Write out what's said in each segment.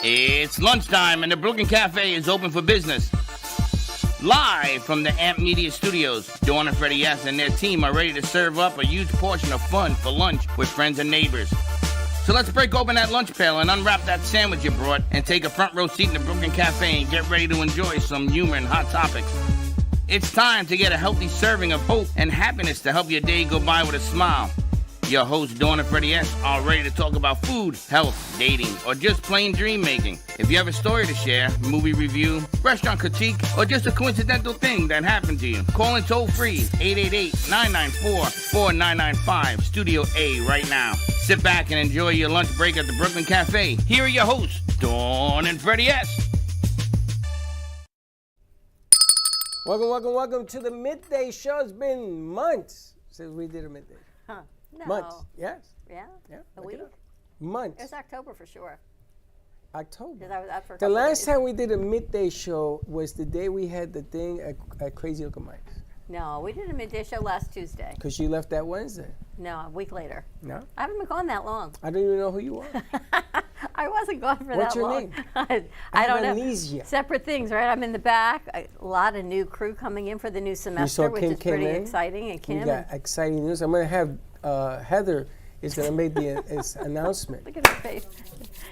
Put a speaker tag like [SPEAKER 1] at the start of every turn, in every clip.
[SPEAKER 1] It's lunchtime and the Brooklyn Cafe is open for business. Live from the Amp Media Studios, Dawn and Freddy and their team are ready to serve up a huge portion of fun for lunch with friends and neighbors. So let's break open that lunch pail and unwrap that sandwich you brought and take a front row seat in the Brooklyn Cafe and get ready to enjoy some humor and hot topics. It's time to get a healthy serving of hope and happiness to help your day go by with a smile. Your hosts, Dawn and Freddy are ready to talk about food, health, dating, or just plain dream making. If you have a story to share, movie review, restaurant critique, or just a coincidental thing that happened to you, call in toll free 888-994-4995, Studio A right now. Sit back and enjoy your lunch break at the Brooklyn Cafe. Here are your hosts, Dawn and Freddy
[SPEAKER 2] Welcome to the midday show. It's been months since we did a midday.
[SPEAKER 3] Huh. No.
[SPEAKER 2] Months. Yes.
[SPEAKER 3] Yeah? A
[SPEAKER 2] look it
[SPEAKER 3] week?
[SPEAKER 2] up. Months.
[SPEAKER 3] It was October for sure.
[SPEAKER 2] October.
[SPEAKER 3] Because I was up for a
[SPEAKER 2] The
[SPEAKER 3] couple
[SPEAKER 2] last
[SPEAKER 3] days.
[SPEAKER 2] time we did a midday show was the day we had the thing at Crazy Uncle Mike's.
[SPEAKER 3] No, we did a midday show last Tuesday.
[SPEAKER 2] Because you left that Wednesday.
[SPEAKER 3] No, a week later.
[SPEAKER 2] No?
[SPEAKER 3] I haven't been gone that long.
[SPEAKER 2] I don't even know who you are.
[SPEAKER 3] I wasn't gone for
[SPEAKER 2] What's
[SPEAKER 3] that
[SPEAKER 2] your
[SPEAKER 3] long.
[SPEAKER 2] name?
[SPEAKER 3] I
[SPEAKER 2] have
[SPEAKER 3] don't know.
[SPEAKER 2] amnesia.
[SPEAKER 3] Separate things, right? I'm in the back. A lot of new crew coming in for the new semester, which
[SPEAKER 2] Kim
[SPEAKER 3] is pretty
[SPEAKER 2] came in?
[SPEAKER 3] exciting. And
[SPEAKER 2] We
[SPEAKER 3] Kim.
[SPEAKER 2] got exciting news. I'm going to have Heather is going to make the announcement.
[SPEAKER 3] Look at her face.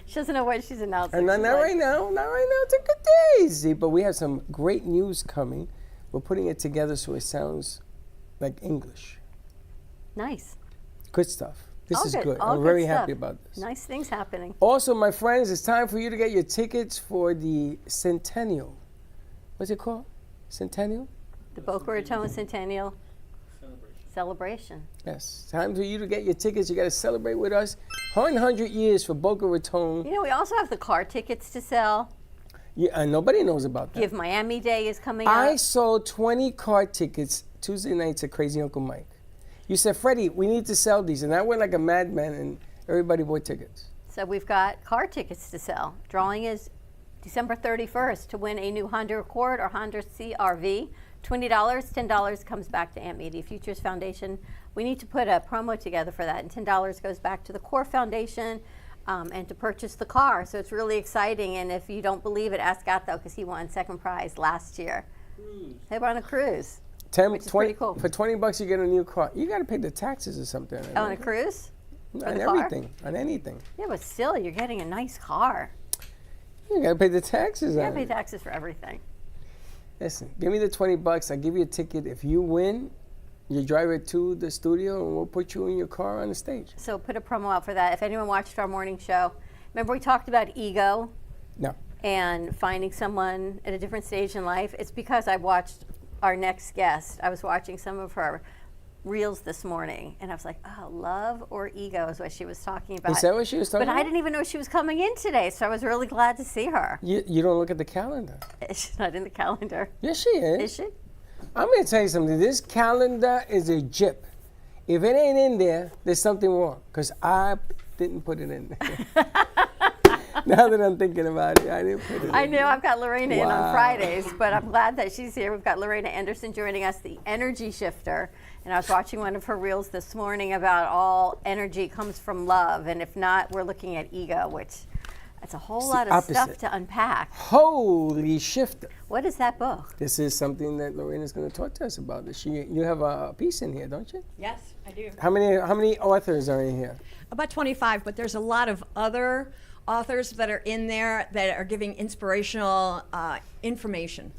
[SPEAKER 3] She doesn't know what she's announcing.
[SPEAKER 2] And not
[SPEAKER 3] She's
[SPEAKER 2] right now. Take it easy. But we have some great news coming. We're putting it together so it sounds like English.
[SPEAKER 3] Nice.
[SPEAKER 2] Good stuff. This is good.
[SPEAKER 3] All
[SPEAKER 2] I'm
[SPEAKER 3] good
[SPEAKER 2] very
[SPEAKER 3] stuff.
[SPEAKER 2] happy about this.
[SPEAKER 3] Nice things happening.
[SPEAKER 2] Also, my friends, it's time for you to get your tickets for the Centennial. What's it called? Centennial?
[SPEAKER 3] The Boca Raton Centennial Celebration.
[SPEAKER 2] Yes. Time for you to get your tickets. You got to celebrate with us. 100 years for Boca Raton.
[SPEAKER 3] You know, we also have the car tickets to sell.
[SPEAKER 2] Yeah, nobody knows about that.
[SPEAKER 3] Give Miami Day is coming
[SPEAKER 2] I
[SPEAKER 3] up.
[SPEAKER 2] sold 20 car tickets Tuesday nights at Crazy Uncle Mike. You said, Freddie, we need to sell these. And I went like a madman, and everybody bought tickets.
[SPEAKER 3] So we've got car tickets to sell. Drawing is December 31st to win a new Honda Accord or Honda CRV. $20, $10 comes back to Amp Media Futures Foundation. We need to put a promo together for that, and $10 goes back to the Core Foundation and to purchase the car. So it's really exciting, and if you don't believe it, ask Gatto because he won second prize last year. They were on a cruise, which is pretty cool.
[SPEAKER 2] For $20, you get a new car. You got to pay the taxes or something.
[SPEAKER 3] On a cruise?
[SPEAKER 2] On everything. On anything.
[SPEAKER 3] Yeah, but still, you're getting a nice car.
[SPEAKER 2] You got to pay the taxes
[SPEAKER 3] You
[SPEAKER 2] on
[SPEAKER 3] gotta pay
[SPEAKER 2] it.
[SPEAKER 3] taxes for everything.
[SPEAKER 2] Listen, give me the $20. I'll give you a ticket. If you win, you drive it to the studio, and we'll put you in your car on the stage.
[SPEAKER 3] So put a promo out for that. If anyone watched our morning show, remember we talked about ego
[SPEAKER 2] No.
[SPEAKER 3] and finding someone at a different stage in life? It's because I watched our next guest. I was watching some of her reels this morning, and I was like, oh, love or ego is what she was talking about.
[SPEAKER 2] Is that what she was talking
[SPEAKER 3] But
[SPEAKER 2] about?
[SPEAKER 3] I didn't even know she was coming in today, so I was really glad to see her.
[SPEAKER 2] You don't look at the calendar.
[SPEAKER 3] She's not in the calendar.
[SPEAKER 2] Yes, she is.
[SPEAKER 3] Is she?
[SPEAKER 2] I'm going to tell you something. This calendar is a jip. If it ain't in there, there's something wrong, because I didn't put it in there. Now that I'm thinking about it, I didn't put it in
[SPEAKER 3] I know I've got Laurina in on
[SPEAKER 2] Wow.
[SPEAKER 3] Fridays, but I'm glad that she's here. We've got Laurina Anderson joining us, the energy shifter. And I was watching one of her reels this morning about all energy comes from love. And if not, we're looking at ego, which that's a whole lot of stuff
[SPEAKER 2] opposite.
[SPEAKER 3] to unpack.
[SPEAKER 2] Holy shifter.
[SPEAKER 3] What is that book?
[SPEAKER 2] This is something that Lorraine's going to talk to us about. You have a piece in here, don't you?
[SPEAKER 4] Yes, I do.
[SPEAKER 2] How many authors are in here?
[SPEAKER 4] About 25, but there's a lot of other authors that are in there that are giving inspirational information.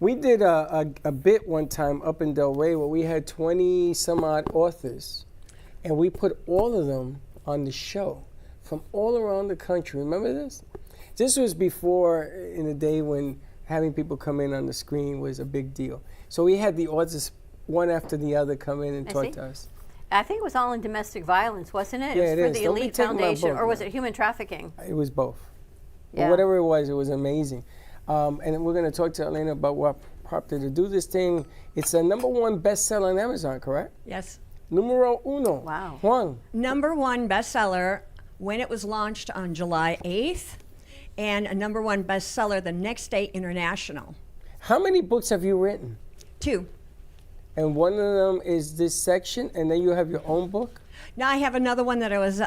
[SPEAKER 2] We did a bit one time up in Del Rey where we had 20 some odd authors, and we put all of them on the show from all around the country. Remember this? This was before, in the day when having people come in on the screen was a big deal. So we had the authors one after the other come in and talk to us.
[SPEAKER 3] I think it was all in domestic violence, wasn't it?
[SPEAKER 2] Yeah,
[SPEAKER 3] it was
[SPEAKER 2] it
[SPEAKER 3] for
[SPEAKER 2] is.
[SPEAKER 3] the
[SPEAKER 2] Don't be
[SPEAKER 3] Elite
[SPEAKER 2] taking my
[SPEAKER 3] Foundation,
[SPEAKER 2] book,
[SPEAKER 3] or was
[SPEAKER 2] man.
[SPEAKER 3] it human trafficking?
[SPEAKER 2] It was both.
[SPEAKER 3] Yeah.
[SPEAKER 2] But whatever it was amazing. And we're going to talk to Elena about what prompted her to do this thing. It's a #1 bestseller on Amazon, correct?
[SPEAKER 4] Yes.
[SPEAKER 2] Numero uno.
[SPEAKER 3] Wow.
[SPEAKER 2] Juan.
[SPEAKER 4] #1 bestseller when it was launched on July 8th, and a #1 bestseller the next day international.
[SPEAKER 2] How many books have you written?
[SPEAKER 4] 2.
[SPEAKER 2] And one of them is this section, and then you have your own book?
[SPEAKER 4] Now I have another one that I was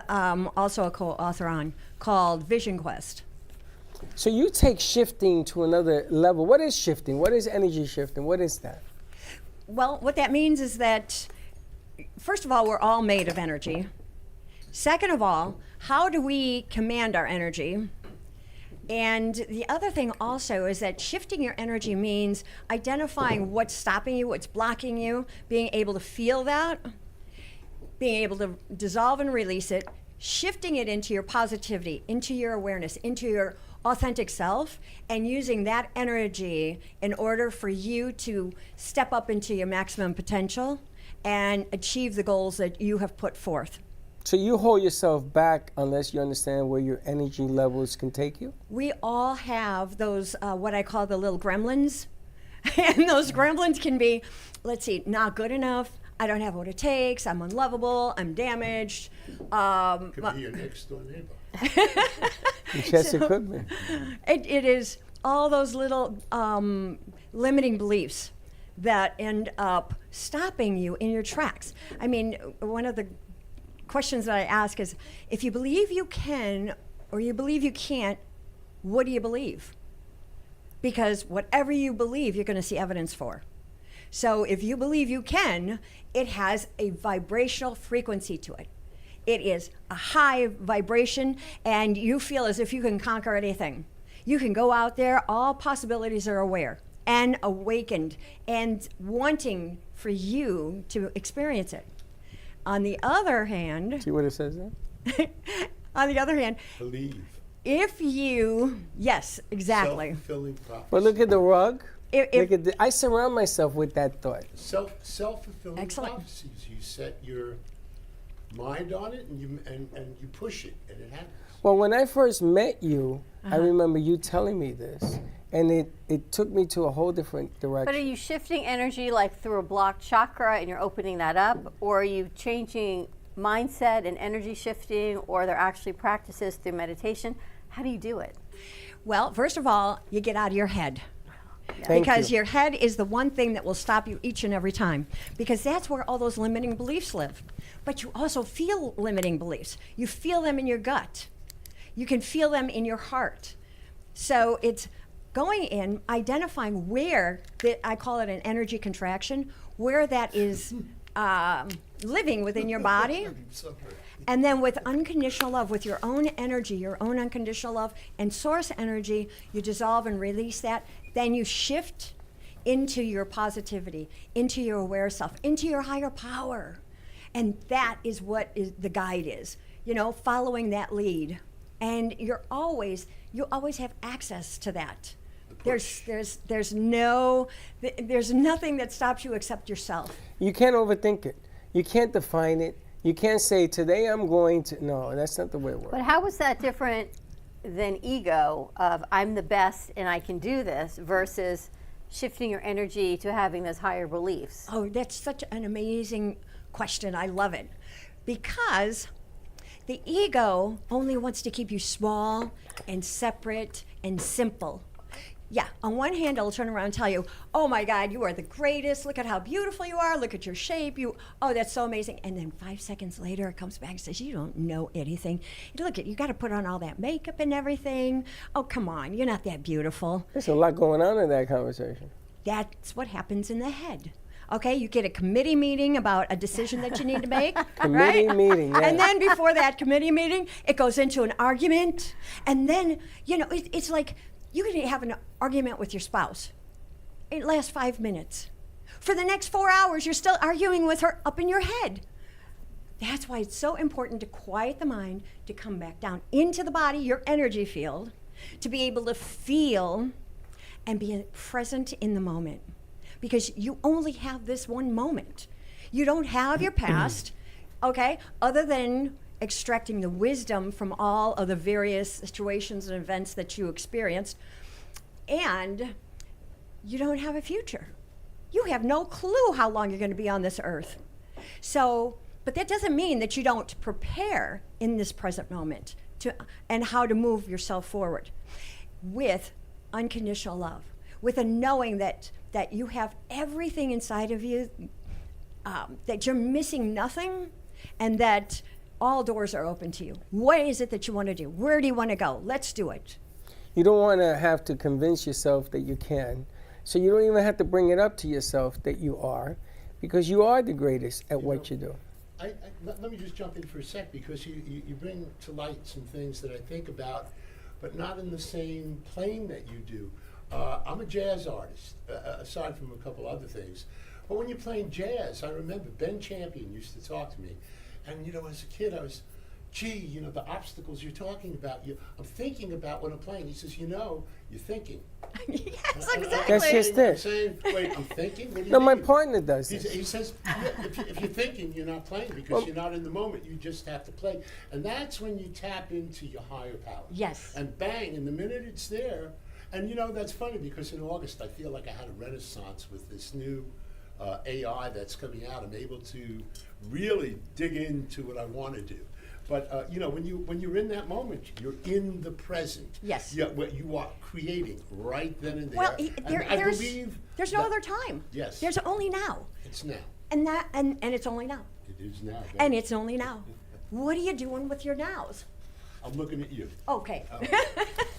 [SPEAKER 4] also a co-author on called Vision Quest.
[SPEAKER 2] So you take shifting to another level. What is shifting? What is energy shifting? What is that?
[SPEAKER 4] Well, what that means is that, first of all, we're all made of energy. Second of all, how do we command our energy? And the other thing also is that shifting your energy means identifying what's stopping you, what's blocking you, being able to feel that, being able to dissolve and release it, shifting it into your positivity, into your awareness, into your authentic self, and using that energy in order for you to step up into your maximum potential and achieve the goals that you have put forth.
[SPEAKER 2] So you hold yourself back unless you understand where your energy levels can take you?
[SPEAKER 4] We all have those, what I call the little gremlins. And those gremlins can be, let's see, not good enough, I don't have what it takes, I'm unlovable, I'm damaged.
[SPEAKER 5] Could be your next door neighbor.
[SPEAKER 2] Yes, it could be.
[SPEAKER 4] It is all those little limiting beliefs that end up stopping you in your tracks. I mean, one of the questions that I ask is, if you believe you can or you believe you can't, what do you believe? Because whatever you believe, you're going to see evidence for. So if you believe you can, it has a vibrational frequency to it. It is a high vibration, and you feel as if you can conquer anything. You can go out there, all possibilities are aware and awakened and wanting for you to experience it. On the other hand,
[SPEAKER 2] See what it says there?
[SPEAKER 4] on the other hand,
[SPEAKER 5] Believe.
[SPEAKER 4] if you, yes, exactly.
[SPEAKER 5] Self-fulfilling prophecy.
[SPEAKER 2] But look at the rug.
[SPEAKER 4] If-
[SPEAKER 2] Look at I surround myself with that thought.
[SPEAKER 5] Self-fulfilling
[SPEAKER 4] Excellent.
[SPEAKER 5] prophecies. You set your mind on it and you push it and it happens.
[SPEAKER 2] Well, when I first met you, I remember you telling me this, and it took me to a whole different direction.
[SPEAKER 3] But are you shifting energy like through a blocked chakra and you're opening that up? Or are you changing mindset and energy shifting? Or are there actually practices through meditation? How do you do it?
[SPEAKER 4] Well, first of all, you get out of your head.
[SPEAKER 2] Thank
[SPEAKER 4] Because
[SPEAKER 2] you.
[SPEAKER 4] your head is the one thing that will stop you each and every time. Because that's where all those limiting beliefs live. But you also feel limiting beliefs. You feel them in your gut. You can feel them in your heart. So it's going in, identifying where, I call it an energy contraction, where that is living within your body. And then with unconditional love, with your own energy, your own unconditional love and source energy, you dissolve and release that. Then you shift into your positivity, into your aware self, into your higher power. And that is what the guide is, following that lead. And you always have access to that. There's nothing that stops you except yourself.
[SPEAKER 2] You can't overthink it. You can't define it. You can't say, today I'm going to. No, that's not the way it works.
[SPEAKER 3] But how is that different than ego of I'm the best and I can do this versus shifting your energy to having those higher beliefs?
[SPEAKER 4] Oh, that's such an amazing question. I love it. Because the ego only wants to keep you small and separate and simple. Yeah, on one hand, it'll turn around and tell you, oh my God, you are the greatest. Look at how beautiful you are. Look at your shape. Oh, that's so amazing. And then 5 seconds later, it comes back and says, you don't know anything. Look, you got to put on all that makeup and everything. Oh, come on, you're not that beautiful.
[SPEAKER 2] There's a lot going on in that conversation.
[SPEAKER 4] That's what happens in the head. Okay, you get a committee meeting about a decision that you need to make.
[SPEAKER 2] Committee
[SPEAKER 4] right?
[SPEAKER 2] meeting, yes.
[SPEAKER 4] And then before that committee meeting, it goes into an argument. And then, it's like you can have an argument with your spouse. It lasts 5 minutes. For the next 4 hours, you're still arguing with her up in your head. That's why it's so important to quiet the mind, to come back down into the body, your energy field, to be able to feel and be present in the moment. Because you only have this one moment. You don't have your past, okay, other than extracting the wisdom from all of the various situations and events that you experienced, and you don't have a future. You have no clue how long you're going to be on this earth. So, but that doesn't mean that you don't prepare in this present moment and how to move yourself forward with unconditional love, with a knowing that you have everything inside of you, that you're missing nothing, and that all doors are open to you. What is it that you want to do? Where do you want to go? Let's do it.
[SPEAKER 2] You don't want to have to convince yourself that you can. So you don't even have to bring it up to yourself that you are, because you are the greatest at what you do.
[SPEAKER 5] Let me just jump in for a sec, because you bring to light some things that I think about, but not in the same plane that you do. I'm a jazz artist, aside from a couple other things. But when you're playing jazz, I remember Ben Champion used to talk to me. And, as a kid, I was, gee, the obstacles you're talking about, I'm thinking about when I'm playing. He says, you're thinking.
[SPEAKER 4] Yes, exactly.
[SPEAKER 2] That's just it.
[SPEAKER 5] I'm saying, wait, I'm thinking? What do you
[SPEAKER 2] No,
[SPEAKER 5] mean?
[SPEAKER 2] my partner does this.
[SPEAKER 5] He says, yeah, if you're thinking, you're not playing, because you're not in the moment. You just have to play. And that's when you tap into your higher power.
[SPEAKER 4] Yes.
[SPEAKER 5] And bang, and the minute it's there, and that's funny, because in August, I feel like I had a renaissance with this new AI that's coming out. I'm able to really dig into what I want to do. But when you're in that moment, you're in the present.
[SPEAKER 4] Yes.
[SPEAKER 5] Yeah, what you are creating right then and there.
[SPEAKER 4] Well,
[SPEAKER 5] And I believe
[SPEAKER 4] there's no
[SPEAKER 5] that-
[SPEAKER 4] other time.
[SPEAKER 5] Yes.
[SPEAKER 4] There's only now.
[SPEAKER 5] It's now.
[SPEAKER 4] And it's only now.
[SPEAKER 5] It is now.
[SPEAKER 4] And it's only now. What are you doing with your nows?
[SPEAKER 5] I'm looking at you.
[SPEAKER 4] Okay.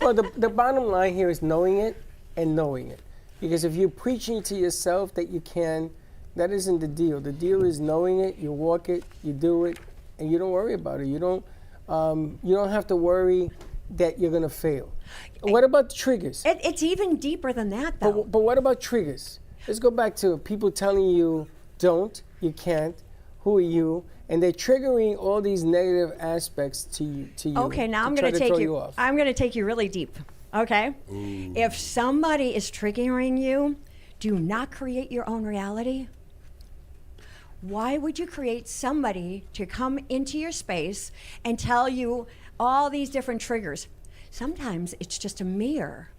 [SPEAKER 2] Well, the bottom line here is knowing it and knowing it. Because if you're preaching to yourself that you can, that isn't the deal. The deal is knowing it, you walk it, you do it, and you don't worry about it. You don't have to worry that you're going to fail. What about triggers?
[SPEAKER 4] It's even deeper than that, though.
[SPEAKER 2] But what about triggers? Let's go back to people telling you, don't, you can't, who are you? And they're triggering all these negative aspects to you.
[SPEAKER 4] Okay, now I'm going to take you. I'm going to take you really deep. Okay. Ooh. If somebody is triggering you, do not create your own reality. Why would you create somebody to come into your space and tell you all these different triggers? Sometimes it's just a mirror.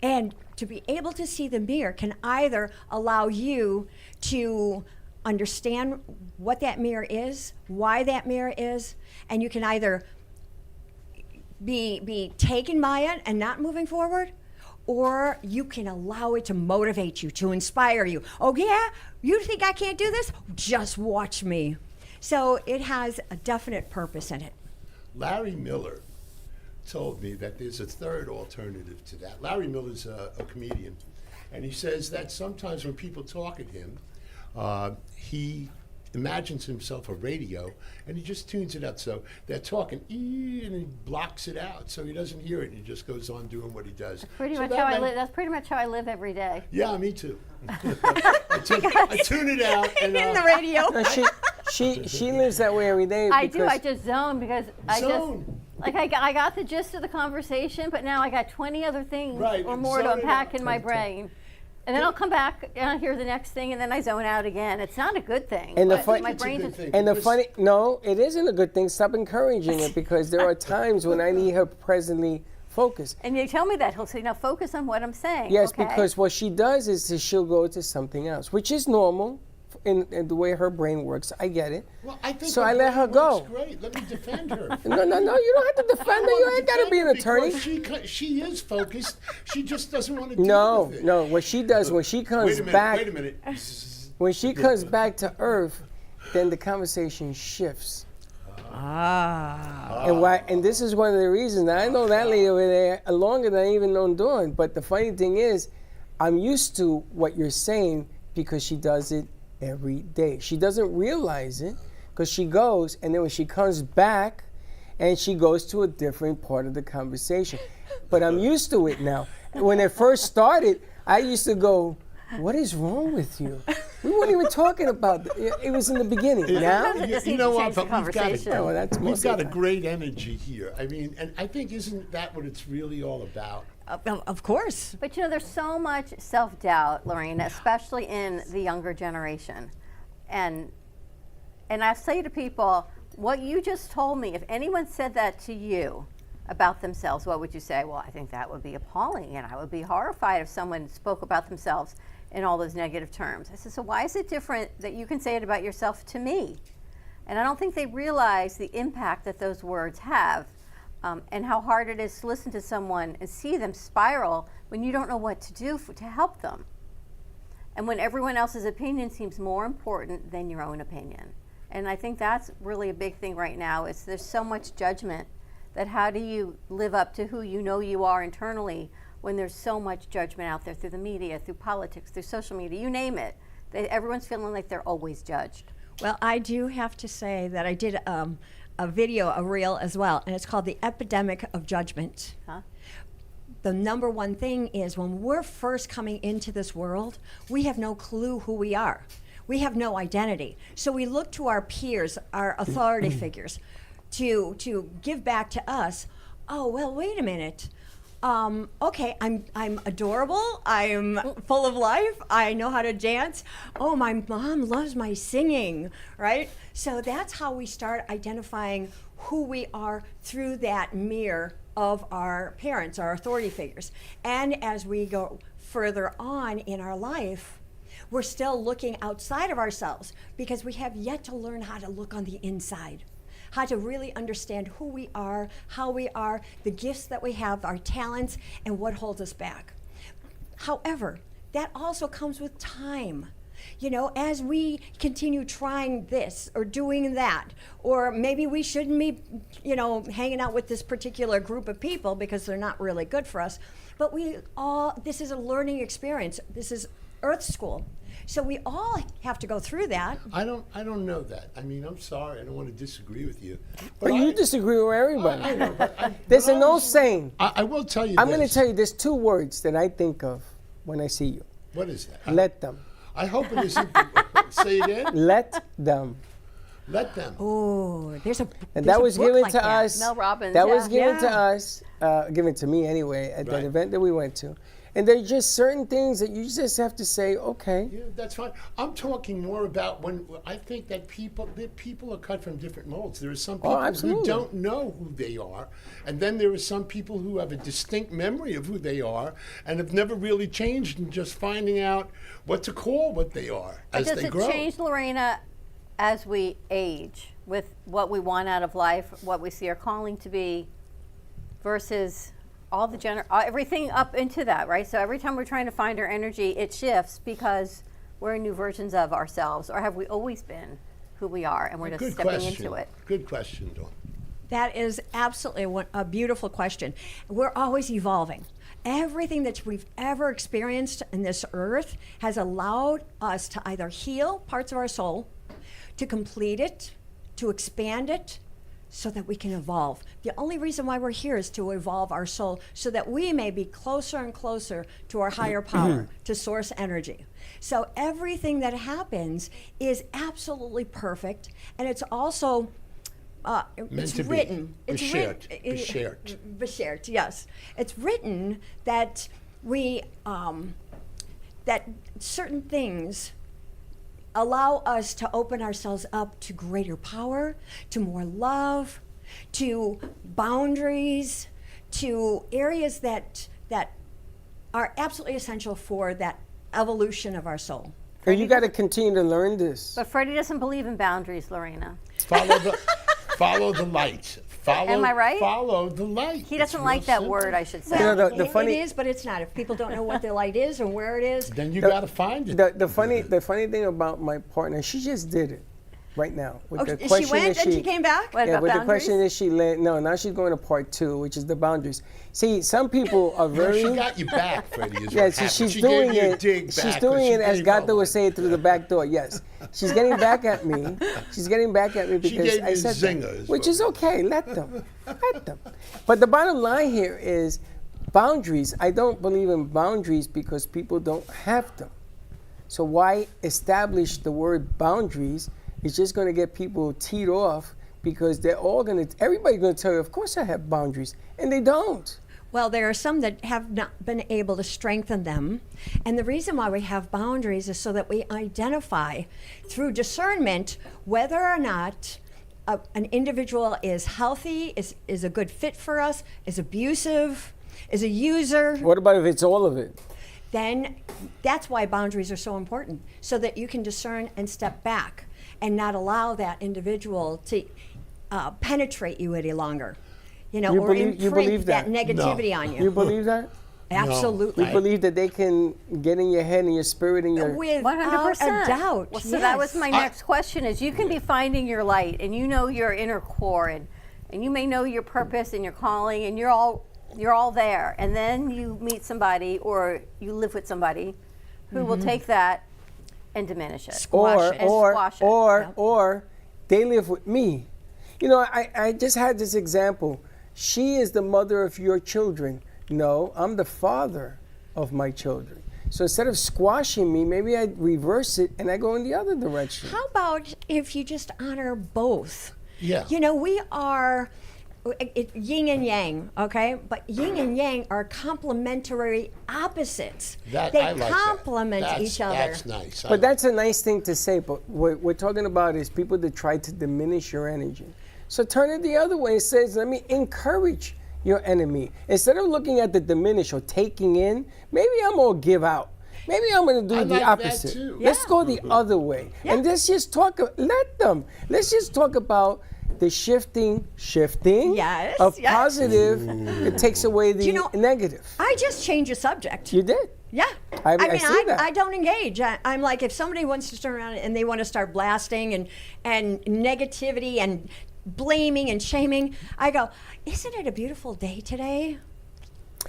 [SPEAKER 4] And to be able to see the mirror can either allow you to understand what that mirror is, why that mirror is, and you can either be taken by it and not moving forward, or you can allow it to motivate you, to inspire you. Oh yeah, you think I can't do this? Just watch me. So it has a definite purpose in it.
[SPEAKER 5] Larry Miller told me that there's a third alternative to that. Larry Miller's a comedian, and he says that sometimes when people talk at him, he imagines himself a radio, and he just tunes it out. So they're talking, and he blocks it out, so he doesn't hear it, and he just goes on doing what he does.
[SPEAKER 3] That's pretty much how I live. That's pretty much how I live every day.
[SPEAKER 5] Yeah, me too. I tune it out. And,
[SPEAKER 4] in the radio.
[SPEAKER 2] No, she lives that way every day.
[SPEAKER 3] I do. I just zone because
[SPEAKER 5] Zone.
[SPEAKER 3] I got the gist of the conversation, but now I got 20 other things or more to
[SPEAKER 5] Zone it
[SPEAKER 3] unpack
[SPEAKER 5] out.
[SPEAKER 3] in my brain. And then I'll come back and I'll hear the next thing, and then I zone out again. It's not a good thing.
[SPEAKER 2] And the
[SPEAKER 3] but
[SPEAKER 2] fun-
[SPEAKER 3] my
[SPEAKER 5] It's a
[SPEAKER 3] brain
[SPEAKER 5] good
[SPEAKER 3] just
[SPEAKER 5] thing.
[SPEAKER 2] And the
[SPEAKER 5] Because-
[SPEAKER 2] funny, no, it isn't a good thing. Stop encouraging it, because there are times when I need her presently focused.
[SPEAKER 3] And you tell me that, he'll say, now focus on what I'm saying.
[SPEAKER 2] Yes,
[SPEAKER 3] okay?
[SPEAKER 2] because what she does is she'll go to something else, which is normal in the way her brain works. I get it.
[SPEAKER 5] Well, I think
[SPEAKER 2] So I let her go.
[SPEAKER 5] Great. Let me defend her.
[SPEAKER 2] No, you don't have to defend her. You ain't got to be an attorney.
[SPEAKER 5] She is focused. She just doesn't want to deal
[SPEAKER 2] No,
[SPEAKER 5] with it.
[SPEAKER 2] no. What she does when she comes back,
[SPEAKER 5] Wait a minute.
[SPEAKER 2] when she comes back to Earth, then the conversation shifts. And this is one of the reasons. I know that lady over there longer than I even known Dawn. But the funny thing is, I'm used to what you're saying because she does it every day. She doesn't realize it because she goes, and then when she comes back, and she goes to a different part of the conversation. But I'm used to it now. When it first started, I used to go, "What is wrong with you? We weren't even talking about it was in the beginning. Now,
[SPEAKER 3] I just
[SPEAKER 5] You
[SPEAKER 3] need
[SPEAKER 5] know
[SPEAKER 3] to
[SPEAKER 5] what?
[SPEAKER 3] change the
[SPEAKER 5] But we've got
[SPEAKER 3] conversation.
[SPEAKER 2] Oh, that's
[SPEAKER 5] we've
[SPEAKER 2] most
[SPEAKER 5] got
[SPEAKER 2] of
[SPEAKER 5] a
[SPEAKER 2] the time.
[SPEAKER 5] great energy here. I mean, and I think isn't that what it's really all about?
[SPEAKER 4] Of course.
[SPEAKER 3] But there's so much self-doubt, Laurina, especially in the younger generation. And I say to people, what you just told me, if anyone said that to you about themselves, what would you say? Well, I think that would be appalling, and I would be horrified if someone spoke about themselves in all those negative terms. I said, so why is it different that you can say it about yourself to me? And I don't think they realize the impact that those words have. And how hard it is to listen to someone and see them spiral when you don't know what to do to help them. And when everyone else's opinion seems more important than your own opinion. And I think that's really a big thing right now is there's so much judgment that how do you live up to who you know you are internally when there's so much judgment out there through the media, through politics, through social media, you name it. Everyone's feeling like they're always judged.
[SPEAKER 4] Well, I do have to say that I did a video, a reel as well, and it's called The Epidemic of Judgment.
[SPEAKER 3] Huh?
[SPEAKER 4] The number one thing is when we're first coming into this world, we have no clue who we are. We have no identity. So we look to our peers, our authority figures, to give back to us. Oh, well, wait a minute. Okay, I'm adorable. I'm full of life. I know how to dance. Oh, my mom loves my singing, right? So that's how we start identifying who we are through that mirror of our parents, our authority figures. And as we go further on in our life, we're still looking outside of ourselves because we have yet to learn how to look on the inside, how to really understand who we are, how we are, the gifts that we have, our talents, and what holds us back. However, that also comes with time. You know, as we continue trying this or doing that, or maybe we shouldn't be, you know, hanging out with this particular group of people because they're not really good for us. But this is a learning experience. This is Earth School. So we all have to go through that.
[SPEAKER 5] I don't know that. I mean, I'm sorry. I don't want to disagree with you.
[SPEAKER 2] But you disagree with everybody.
[SPEAKER 5] I know, but
[SPEAKER 2] There's an old saying.
[SPEAKER 5] I will tell you
[SPEAKER 2] I'm
[SPEAKER 5] this.
[SPEAKER 2] going to tell you, there's two words that I think of when I see you.
[SPEAKER 5] What is that?
[SPEAKER 2] Let them.
[SPEAKER 5] I hope it isn't. Say again?
[SPEAKER 2] Let them.
[SPEAKER 5] Let them.
[SPEAKER 4] Oh,
[SPEAKER 2] And
[SPEAKER 4] there's
[SPEAKER 2] that
[SPEAKER 4] a
[SPEAKER 2] was
[SPEAKER 4] book
[SPEAKER 2] given
[SPEAKER 4] like
[SPEAKER 2] to
[SPEAKER 4] that.
[SPEAKER 2] us.
[SPEAKER 3] Mel Robbins,
[SPEAKER 2] That was
[SPEAKER 3] yeah.
[SPEAKER 2] given to us, given to me anyway, at that
[SPEAKER 5] Right.
[SPEAKER 2] event that we went to. And there's just certain things that you just have to say, okay.
[SPEAKER 5] Yeah, that's fine. I'm talking more about when I think that people are cut from different molds. There are some people who
[SPEAKER 2] absolutely.
[SPEAKER 5] don't know who they are, and then there are some people who have a distinct memory of who they are and have never really changed and just finding out what to call what they are as
[SPEAKER 3] Does
[SPEAKER 5] they
[SPEAKER 3] it
[SPEAKER 5] grow.
[SPEAKER 3] change, Laurina, as we age with what we want out of life, what we see our calling to be, versus all the everything up into that, right? So every time we're trying to find our energy, it shifts because we're new versions of ourselves, or have we always been who we are and we're just
[SPEAKER 5] Good
[SPEAKER 3] stepping
[SPEAKER 5] question.
[SPEAKER 3] into it?
[SPEAKER 5] Good question, Dawn.
[SPEAKER 4] That is absolutely a beautiful question. We're always evolving. Everything that we've ever experienced in this earth has allowed us to either heal parts of our soul, to complete it, to expand it, so that we can evolve. The only reason why we're here is to evolve our soul so that we may be closer and closer to our higher power, to source energy. So everything that happens is absolutely perfect, and it's also it's
[SPEAKER 5] to be.
[SPEAKER 4] written. It's
[SPEAKER 5] Beschert.
[SPEAKER 4] written.
[SPEAKER 5] Beschert.
[SPEAKER 4] Beschert, yes. It's written that we that certain things allow us to open ourselves up to greater power, to more love, to boundaries, to areas that are absolutely essential for that evolution of our soul.
[SPEAKER 2] And you got to continue to learn this.
[SPEAKER 3] But Freddie doesn't believe in boundaries, Laurina.
[SPEAKER 5] Follow the light.
[SPEAKER 3] Am I right?
[SPEAKER 5] Follow the light.
[SPEAKER 3] He doesn't
[SPEAKER 5] It's
[SPEAKER 3] like
[SPEAKER 5] real
[SPEAKER 3] that
[SPEAKER 5] simple.
[SPEAKER 3] word, I should say.
[SPEAKER 2] You know, the
[SPEAKER 4] It
[SPEAKER 2] funny,
[SPEAKER 4] is, but it's not. If people don't know what the light is or where it is,
[SPEAKER 5] Then you got to find it.
[SPEAKER 2] the funny thing about my partner, she just did it right now. With the
[SPEAKER 4] she
[SPEAKER 2] question
[SPEAKER 4] went
[SPEAKER 2] that
[SPEAKER 4] and she came back?
[SPEAKER 3] What
[SPEAKER 2] Yeah,
[SPEAKER 3] about
[SPEAKER 2] with the
[SPEAKER 3] boundaries?
[SPEAKER 2] question that she no, now she's going to part 2, which is the boundaries. See, some people are
[SPEAKER 5] No,
[SPEAKER 2] very.
[SPEAKER 5] she got you back, Freddie. Is
[SPEAKER 2] Yeah,
[SPEAKER 5] what
[SPEAKER 2] see,
[SPEAKER 5] happened.
[SPEAKER 2] she's
[SPEAKER 5] She
[SPEAKER 2] doing
[SPEAKER 5] gave you a
[SPEAKER 2] it.
[SPEAKER 5] dig
[SPEAKER 2] She's
[SPEAKER 5] back 'cause
[SPEAKER 2] doing
[SPEAKER 5] she
[SPEAKER 2] it as
[SPEAKER 5] gave
[SPEAKER 2] Gato
[SPEAKER 5] up.
[SPEAKER 2] would say through the back door. Yes, she's getting back at me. She's getting back at me because
[SPEAKER 5] gave
[SPEAKER 2] I
[SPEAKER 5] you
[SPEAKER 2] said
[SPEAKER 5] zingers,
[SPEAKER 2] that, which
[SPEAKER 5] what
[SPEAKER 2] is
[SPEAKER 5] we-
[SPEAKER 2] okay. Let them. But the bottom line here is boundaries. I don't believe in boundaries because people don't have them. So why establish the word boundaries? It's just going to get people teed off because everybody's going to tell you, of course I have boundaries, and they don't.
[SPEAKER 4] Well, there are some that have not been able to strengthen them. And the reason why we have boundaries is so that we identify through discernment whether or not an individual is healthy, is a good fit for us, is abusive, is a user.
[SPEAKER 2] What about if it's all of it?
[SPEAKER 4] Then that's why boundaries are so important, so that you can discern and step back and not allow that individual to penetrate you any longer, or
[SPEAKER 2] you believe
[SPEAKER 4] imprint that
[SPEAKER 2] that?
[SPEAKER 4] negativity on you.
[SPEAKER 2] You believe that?
[SPEAKER 4] Absolutely.
[SPEAKER 2] You believe that they can get in your head and your spirit and your.
[SPEAKER 4] Without
[SPEAKER 3] 100%.
[SPEAKER 4] a doubt.
[SPEAKER 3] Well, so that was
[SPEAKER 4] yes.
[SPEAKER 3] my next question is you can be finding your light and you know your inner core and you may know your purpose and your calling, and you're all there, and then you meet somebody or you live with somebody who will take that and diminish it,
[SPEAKER 2] or
[SPEAKER 3] squash it.
[SPEAKER 2] or they live with me. You know, I just had this example. She is the mother of your children. No, I'm the father of my children. So instead of squashing me, maybe I reverse it and I go in the other direction.
[SPEAKER 4] How about if you just honor both?
[SPEAKER 5] Yeah.
[SPEAKER 4] You know, we are yin and yang, okay? But yin and yang are complementary opposites. They
[SPEAKER 5] I like
[SPEAKER 4] complement
[SPEAKER 5] that.
[SPEAKER 4] each other.
[SPEAKER 5] That's nice.
[SPEAKER 2] But that's a nice thing to say. But what we're talking about is people that try to diminish your energy. So turn it the other way. It says, let me encourage your enemy. Instead of looking at the diminish or taking in, maybe I'm going to give out. Maybe I'm going to do
[SPEAKER 5] I
[SPEAKER 2] the
[SPEAKER 5] like that
[SPEAKER 2] opposite.
[SPEAKER 5] too.
[SPEAKER 2] Let's go the other way. And let's just talk, let's just talk about the shifting
[SPEAKER 4] Yes,
[SPEAKER 2] of
[SPEAKER 4] yes.
[SPEAKER 2] positive. It takes away the
[SPEAKER 4] You know,
[SPEAKER 2] negative.
[SPEAKER 4] I just changed the subject.
[SPEAKER 2] You did.
[SPEAKER 4] Yeah.
[SPEAKER 2] I
[SPEAKER 4] mean,
[SPEAKER 2] see that.
[SPEAKER 4] I don't engage. I'm like, if somebody wants to turn around and they want to start blasting and negativity and blaming and shaming, I go, isn't it a beautiful day today?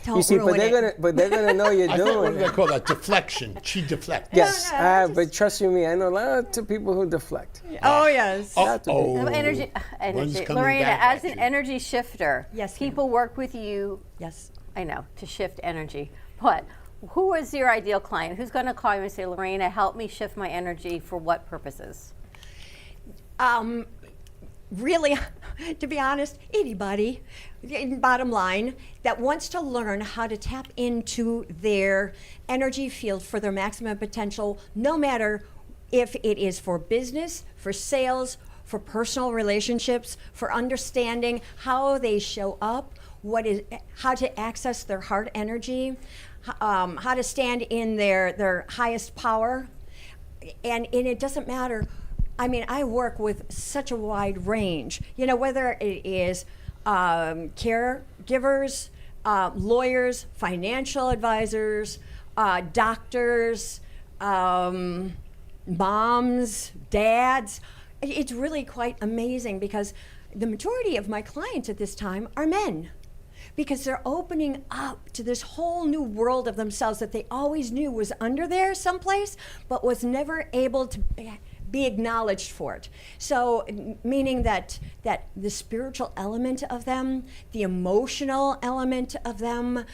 [SPEAKER 4] Don't
[SPEAKER 2] You see, but
[SPEAKER 4] ruin
[SPEAKER 2] they're gonna know you're
[SPEAKER 5] I think, what
[SPEAKER 2] doing
[SPEAKER 5] do they
[SPEAKER 2] it.
[SPEAKER 5] call that? Deflection. She deflects.
[SPEAKER 2] Yes,
[SPEAKER 4] No, I
[SPEAKER 2] but trust you me, I know a lot of people who deflect.
[SPEAKER 4] Oh, yes.
[SPEAKER 5] Uh-oh.
[SPEAKER 3] No, energy.
[SPEAKER 5] One's coming
[SPEAKER 3] Lorena,
[SPEAKER 5] back
[SPEAKER 3] as
[SPEAKER 5] at
[SPEAKER 3] an
[SPEAKER 5] you.
[SPEAKER 3] energy shifter,
[SPEAKER 4] Yes, ma'am.
[SPEAKER 3] people work with you,
[SPEAKER 4] Yes.
[SPEAKER 3] I know, to shift energy. But who is your ideal client? Who's going to call you and say, Lorena, help me shift my energy for what purposes?
[SPEAKER 4] Really, to be honest, anybody, bottom line, that wants to learn how to tap into their energy field for their maximum potential, no matter if it is for business, for sales, for personal relationships, for understanding how they show up, how to access their heart energy, how to stand in their highest power. And it doesn't matter. I mean, I work with such a wide range, you know, whether it is caregivers, lawyers, financial advisors, doctors, moms, dads. It's really quite amazing because the majority of my clients at this time are men, because they're opening up to this whole new world of themselves that they always knew was under there someplace, but was never able to be acknowledged for it. So, meaning that the spiritual element of them, the emotional element of them,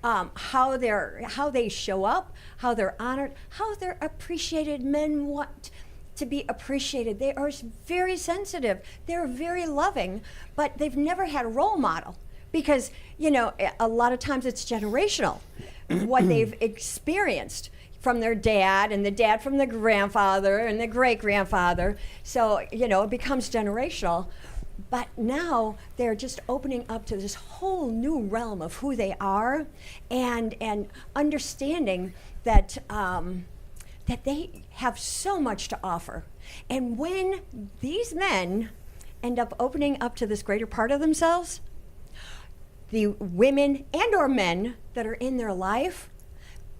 [SPEAKER 4] how they show up, how they're honored, how they're appreciated. Men want to be appreciated. They are very sensitive. They're very loving, but they've never had a role model because, you know, a lot of times it's generational, what they've experienced from their dad, and the dad from the grandfather, and the great-grandfather. So, you know, it becomes generational. But now they're just opening up to this whole new realm of who they are, and understanding that that they have so much to offer. And when these men end up opening up to this greater part of themselves, the women and or men that are in their life,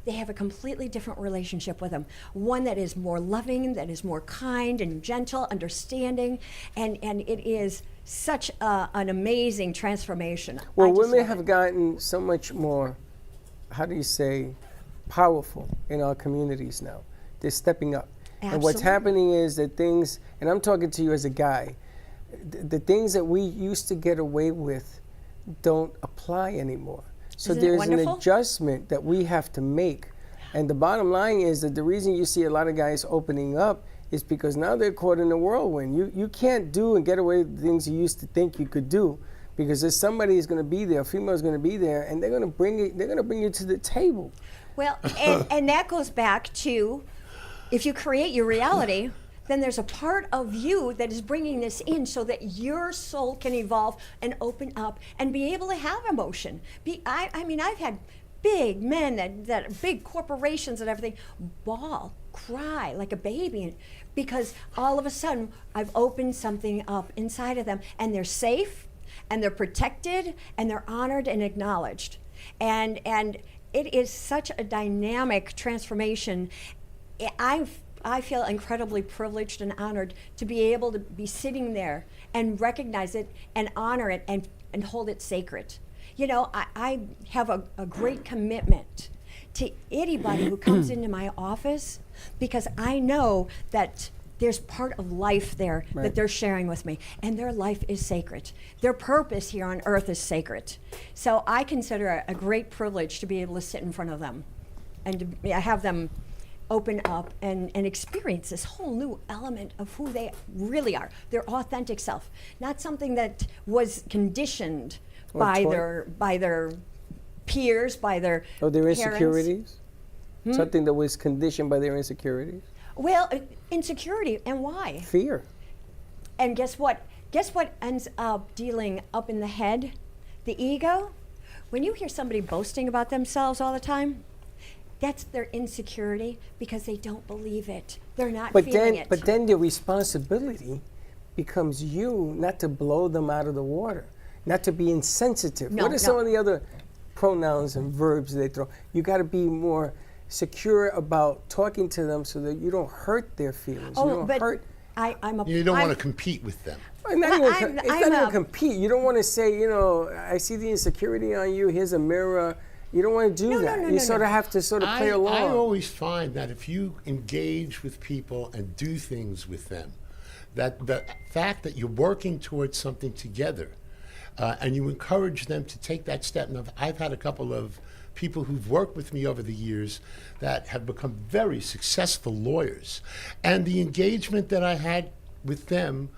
[SPEAKER 4] they have a completely different relationship with them. One that is more loving, that is more kind and gentle, understanding, and it is such an amazing transformation.
[SPEAKER 2] Well,
[SPEAKER 4] I just
[SPEAKER 2] women
[SPEAKER 4] love
[SPEAKER 2] have
[SPEAKER 4] it.
[SPEAKER 2] gotten so much more, how do you say, powerful in our communities now. They're stepping up. And what's
[SPEAKER 4] Absolutely.
[SPEAKER 2] happening is that things, and I'm talking to you as a guy, the things that we used to get away with don't apply anymore. So
[SPEAKER 4] Isn't it
[SPEAKER 2] there's an
[SPEAKER 4] wonderful?
[SPEAKER 2] adjustment that we have to make. And the bottom line is that the reason you see a lot of guys opening up is because now they're caught in a whirlwind. You can't do and get away with the things you used to think you could do, because there's somebody is going to be there, a female is going to be there, and they're going to bring you to the table.
[SPEAKER 4] Well, and that goes back to, if you create your reality, then there's a part of you that is bringing this in so that your soul can evolve and open up and be able to have emotion. I mean, I've had big men that big corporations and everything bawl, cry like a baby, because all of a sudden I've opened something up inside of them, and they're safe, and they're protected, and they're honored and acknowledged. And it is such a dynamic transformation. I feel incredibly privileged and honored to be able to be sitting there and recognize it and honor it and hold it sacred. You know, I have a great commitment to anybody who comes into my office, because I know that there's part of life there that they're sharing with me, and their life is sacred. Their purpose here on earth is sacred. So I consider it a great privilege to be able to sit in front of them and to have them open up and experience this whole new element of who they really are, their authentic self, not something that was conditioned by their peers, by their
[SPEAKER 2] their
[SPEAKER 4] parents.
[SPEAKER 2] insecurities? Something that was conditioned by their insecurities?
[SPEAKER 4] Well, insecurity, and why?
[SPEAKER 2] Fear.
[SPEAKER 4] And guess what? Guess what ends up dealing up in the head? The ego. When you hear somebody boasting about themselves all the time, that's their insecurity, because they don't believe it. They're not feeling it.
[SPEAKER 2] But then the responsibility becomes you not to blow them out of the water, not to be insensitive. What are some of the other pronouns and verbs they throw? You got to be more secure about talking to them so that you don't hurt their feelings.
[SPEAKER 4] Oh,
[SPEAKER 2] you don't
[SPEAKER 4] but
[SPEAKER 2] hurt.
[SPEAKER 5] You don't want to compete with them.
[SPEAKER 2] It's not even compete. You don't want to say, you know, I see the insecurity on you. Here's a mirror. You don't want to do that. You sort of have to sort of play along.
[SPEAKER 5] I always find that if you engage with people and do things with them, that the fact that you're working towards something together, and you encourage them to take that step. And I've had a couple of people who've worked with me over the years that have become very successful lawyers. And the engagement that I had with them,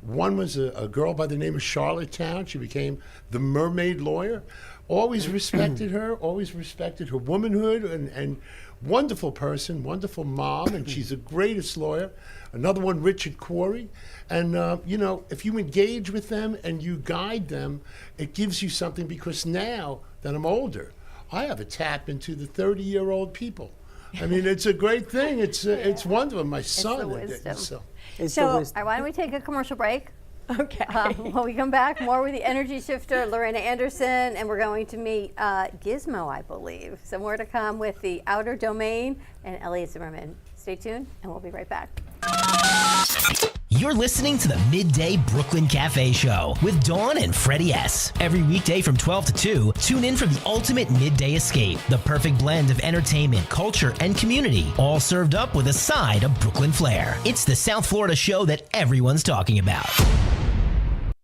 [SPEAKER 5] one was a girl by the name of Charlottetown. She became the mermaid lawyer. Always respected her, always respected her womanhood, and wonderful person, wonderful mom, and she's the greatest lawyer. Another one, Richard Quarry. And, you know, if you engage with them and you guide them, it gives you something, because now that I'm older, I have a tap into the 30-year-old people. I mean, it's a great thing. It's wonderful. My son.
[SPEAKER 3] It's the wisdom.
[SPEAKER 2] So,
[SPEAKER 3] all right, why don't we take a commercial break?
[SPEAKER 4] Okay.
[SPEAKER 3] When we come back, more with the energy shifter, Laurina Anderson, and we're going to meet Gizmo, I believe. So more to come with the Outer Domain and Elliot Zimmerman. Stay tuned, and we'll be right back.
[SPEAKER 6] You're listening to the Midday Brooklyn Cafe Show with Dawn and Freddy S. Every weekday from 12 to 2, tune in for the ultimate midday escape. The perfect blend of entertainment, culture, and community, all served up with a side of Brooklyn flair. It's the South Florida show that everyone's talking about.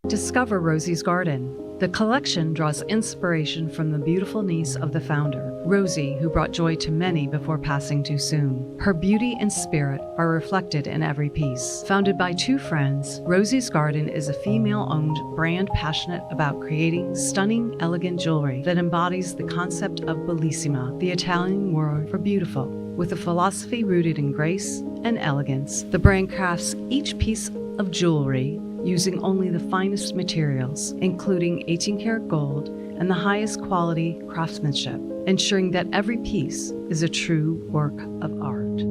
[SPEAKER 7] Discover Rosie's Garden. The collection draws inspiration from the beautiful niece of the founder, Rosie, who brought joy to many before passing too soon. Her beauty and spirit are reflected in every piece. Founded by two friends, Rosie's Garden is a female-owned brand passionate about creating stunning, elegant jewelry that embodies the concept of bellissima, the Italian word for beautiful. With a philosophy rooted in grace and elegance, the brand crafts each piece of jewelry using only the finest materials, including 18-karat gold and the highest quality craftsmanship, ensuring that every piece is a true work of art.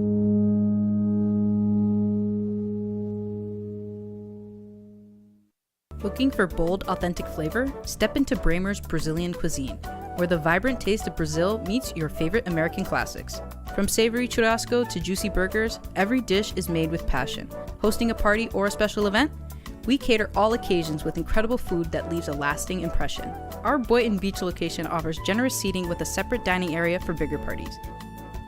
[SPEAKER 8] Looking for bold, authentic flavor? Step into Bramer's Brazilian cuisine, where the vibrant taste of Brazil meets your favorite American classics. From savory churrasco to juicy burgers, every dish is made with passion. Hosting a party or a special event? We cater all occasions with incredible food that leaves a lasting impression. Our Boynton Beach location offers generous seating with a separate dining area for bigger parties.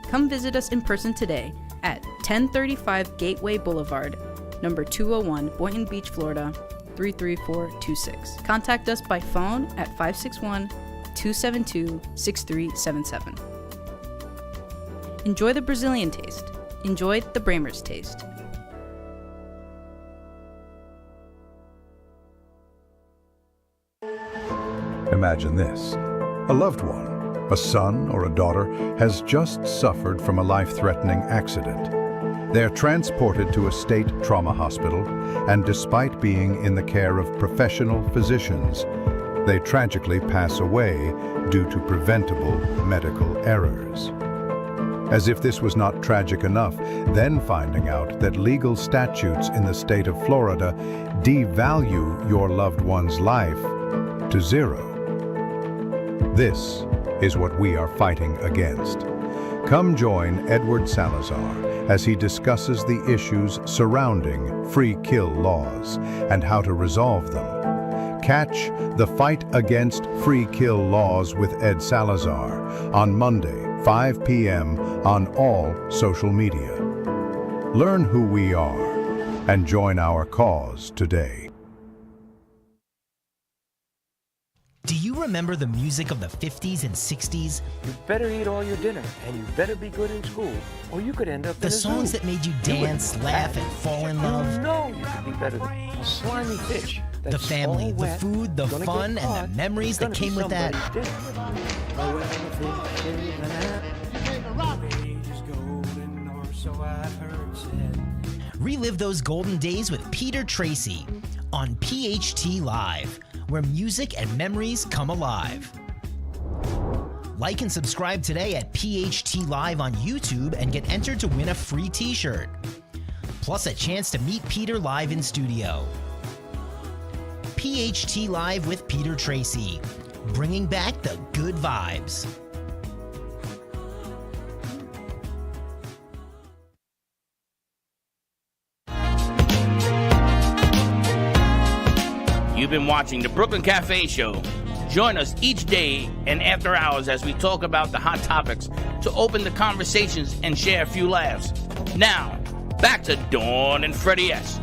[SPEAKER 8] Come visit us in person today at 1035 Gateway Boulevard, number 201, Boynton Beach, Florida, 33426. Contact us by phone at 561-272-6377. Enjoy the Brazilian taste. Enjoy the Bramer's taste.
[SPEAKER 9] Imagine this. A loved one, a son or a daughter, has just suffered from a life-threatening accident. They're transported to a state trauma hospital, and despite being in the care of professional physicians, they tragically pass away due to preventable medical errors. As if this was not tragic enough, then finding out that legal statutes in the state of Florida devalue your loved one's life to zero. This is what we are fighting against. Come join Edward Salazar as he discusses the issues surrounding free kill laws and how to resolve them. Catch The Fight Against Free Kill Laws with Ed Salazar on Monday, 5 p.m. on all social media. Learn who we are and join our cause today.
[SPEAKER 6] Do you remember the music of the 50s and 60s?
[SPEAKER 10] You better eat all your dinner, and you better be good in school, or you could end up
[SPEAKER 6] The
[SPEAKER 10] in a
[SPEAKER 6] songs
[SPEAKER 10] zoo.
[SPEAKER 6] that made you dance, laugh, and fall in love?
[SPEAKER 10] You know you could be better than a slimy fish.
[SPEAKER 6] The
[SPEAKER 10] that's
[SPEAKER 6] family,
[SPEAKER 10] all
[SPEAKER 6] the
[SPEAKER 10] wet,
[SPEAKER 6] food, the
[SPEAKER 10] gonna
[SPEAKER 6] fun,
[SPEAKER 10] get
[SPEAKER 6] and
[SPEAKER 10] caught,
[SPEAKER 6] the memories that
[SPEAKER 10] gonna
[SPEAKER 6] came
[SPEAKER 10] be
[SPEAKER 6] with that.
[SPEAKER 10] somebody's dinner. Oh, well, the fish is an
[SPEAKER 6] Relive those golden days with Peter Tracy on PHT Live, where music and memories come alive. Like and subscribe today at PHT Live on YouTube and get entered to win a free t-shirt. Plus a chance to meet Peter live in studio. PHT Live with Peter Tracy, bringing back the good vibes.
[SPEAKER 1] You've been watching the Brooklyn Cafe Show. Join us each day and after hours as we talk about the hot topics to open the conversations and share a few laughs. Now, back to Dawn and Freddy S.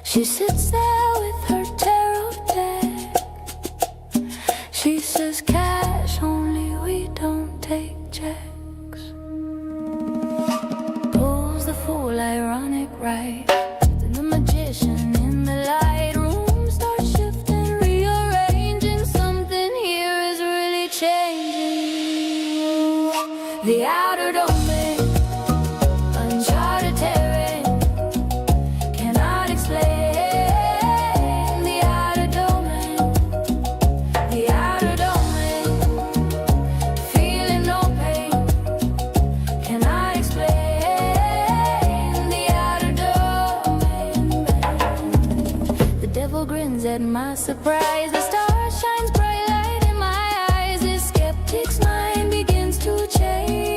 [SPEAKER 11] She sits there with her tarot deck. She says cash only, we don't take checks. Pulls the fool ironic right. Then the magician in the light room starts shifting, rearranging. Something here is really changing. The outer domain, uncharted terrain, cannot explain. At my surprise, the star shines bright light in my eyes. This skeptic's mind begins to change,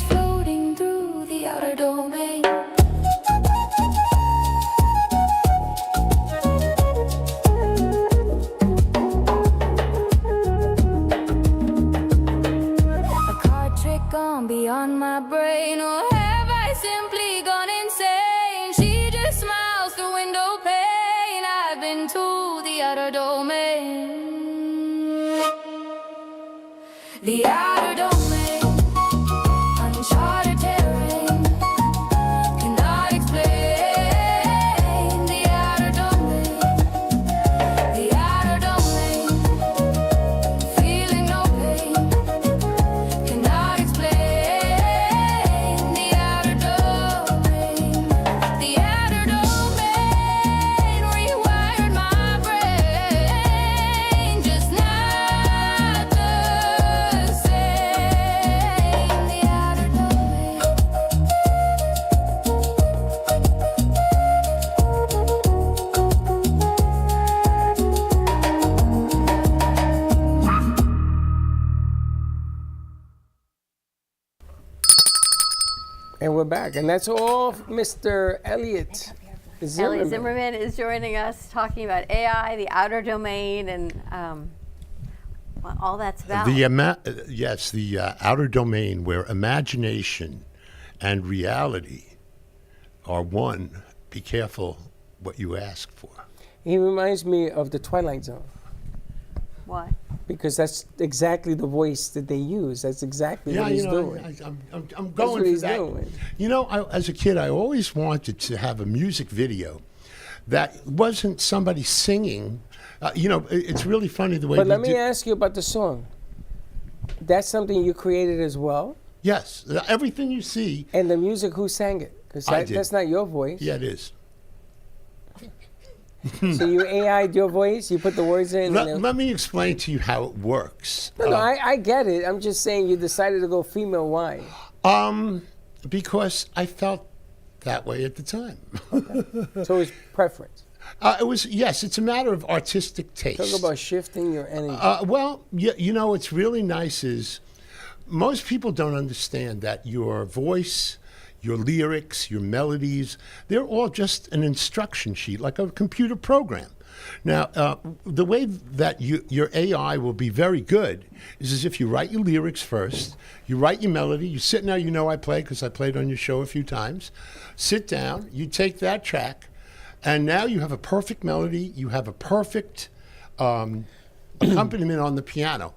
[SPEAKER 11] floating through the outer domain. A card trick gone beyond my brain, or have I simply gone insane? She just smiles through window pane. I've been to the outer domain. The outer domain, uncharted terrain, cannot explain. The outer domain, the outer domain, feeling no pain, cannot explain. The outer domain, the outer domain rewired my brain, just not the same. The outer domain.
[SPEAKER 2] And we're back. And that's all Mr. Elliot Zimmerman.
[SPEAKER 3] Elliot Zimmerman is joining us talking about AI, the outer domain, and what all that's about.
[SPEAKER 5] Yes, the outer domain, where imagination and reality are one. Be careful what you ask for.
[SPEAKER 2] He reminds me of the Twilight Zone.
[SPEAKER 3] Why?
[SPEAKER 2] Because that's exactly the voice that they use. That's exactly what he's doing.
[SPEAKER 5] I'm going
[SPEAKER 2] what
[SPEAKER 5] for
[SPEAKER 2] he's
[SPEAKER 5] that.
[SPEAKER 2] doing.
[SPEAKER 5] You know, as a kid, I always wanted to have a music video that wasn't somebody singing, It's really funny the way.
[SPEAKER 2] But let me ask you about the song. That's something you created as well?
[SPEAKER 5] Yes, everything you see.
[SPEAKER 2] And the music, who sang it? Because that's not your voice.
[SPEAKER 5] Yeah, it is.
[SPEAKER 2] So you AI'd your voice, you put the words in.
[SPEAKER 5] Let me explain to you how it works.
[SPEAKER 2] No, I get it. I'm just saying you decided to go female. Why?
[SPEAKER 5] Because I felt that way at the time.
[SPEAKER 2] Okay. So it's preference.
[SPEAKER 5] Yes, it's a matter of artistic taste.
[SPEAKER 2] Talk about shifting your energy.
[SPEAKER 5] What's really nice is most people don't understand that your voice, your lyrics, your melodies, they're all just an instruction sheet, like a computer program. Now, the way that your AI will be very good is as if you write your lyrics first, you write your melody, you sit now, I play because I played on your show a few times. Sit down, you take that track, and now you have a perfect melody, you have a perfect accompaniment on the piano.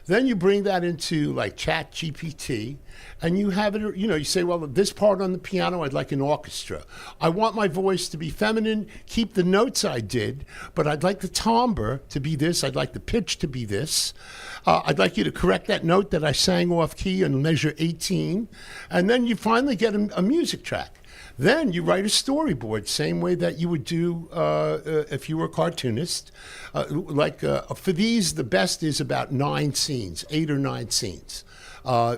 [SPEAKER 5] Then you bring that into like Chat GPT, and you have it, you say, well, this part on the piano, I'd like an orchestra. I want my voice to be feminine, keep the notes I did, but I'd like the timbre to be this, I'd like the pitch to be this. I'd like you to correct that note that I sang off key and measure 18. And then you finally get a music track. Then you write a storyboard, same way that you would do if you were a cartoonist. For these, the best is about 9 scenes, 8 or 9 scenes.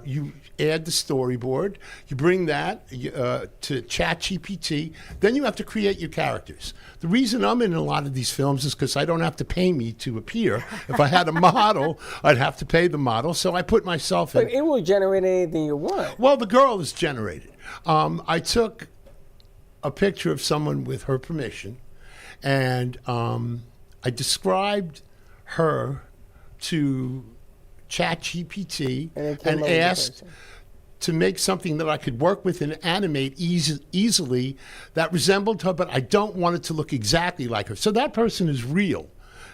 [SPEAKER 5] You add the storyboard, you bring that to ChatGPT, then you have to create your characters. The reason I'm in a lot of these films is because I don't have to pay me to appear. If I had a model, I'd have to pay the model, so I put myself in.
[SPEAKER 2] But it will generate anything you want.
[SPEAKER 5] Well, the girl is generated. I took a picture of someone with her permission, and I described her to ChatGPT and asked to make something that I could work with and animate easily that resembled her, but I don't want it to look exactly like her. So that person is real,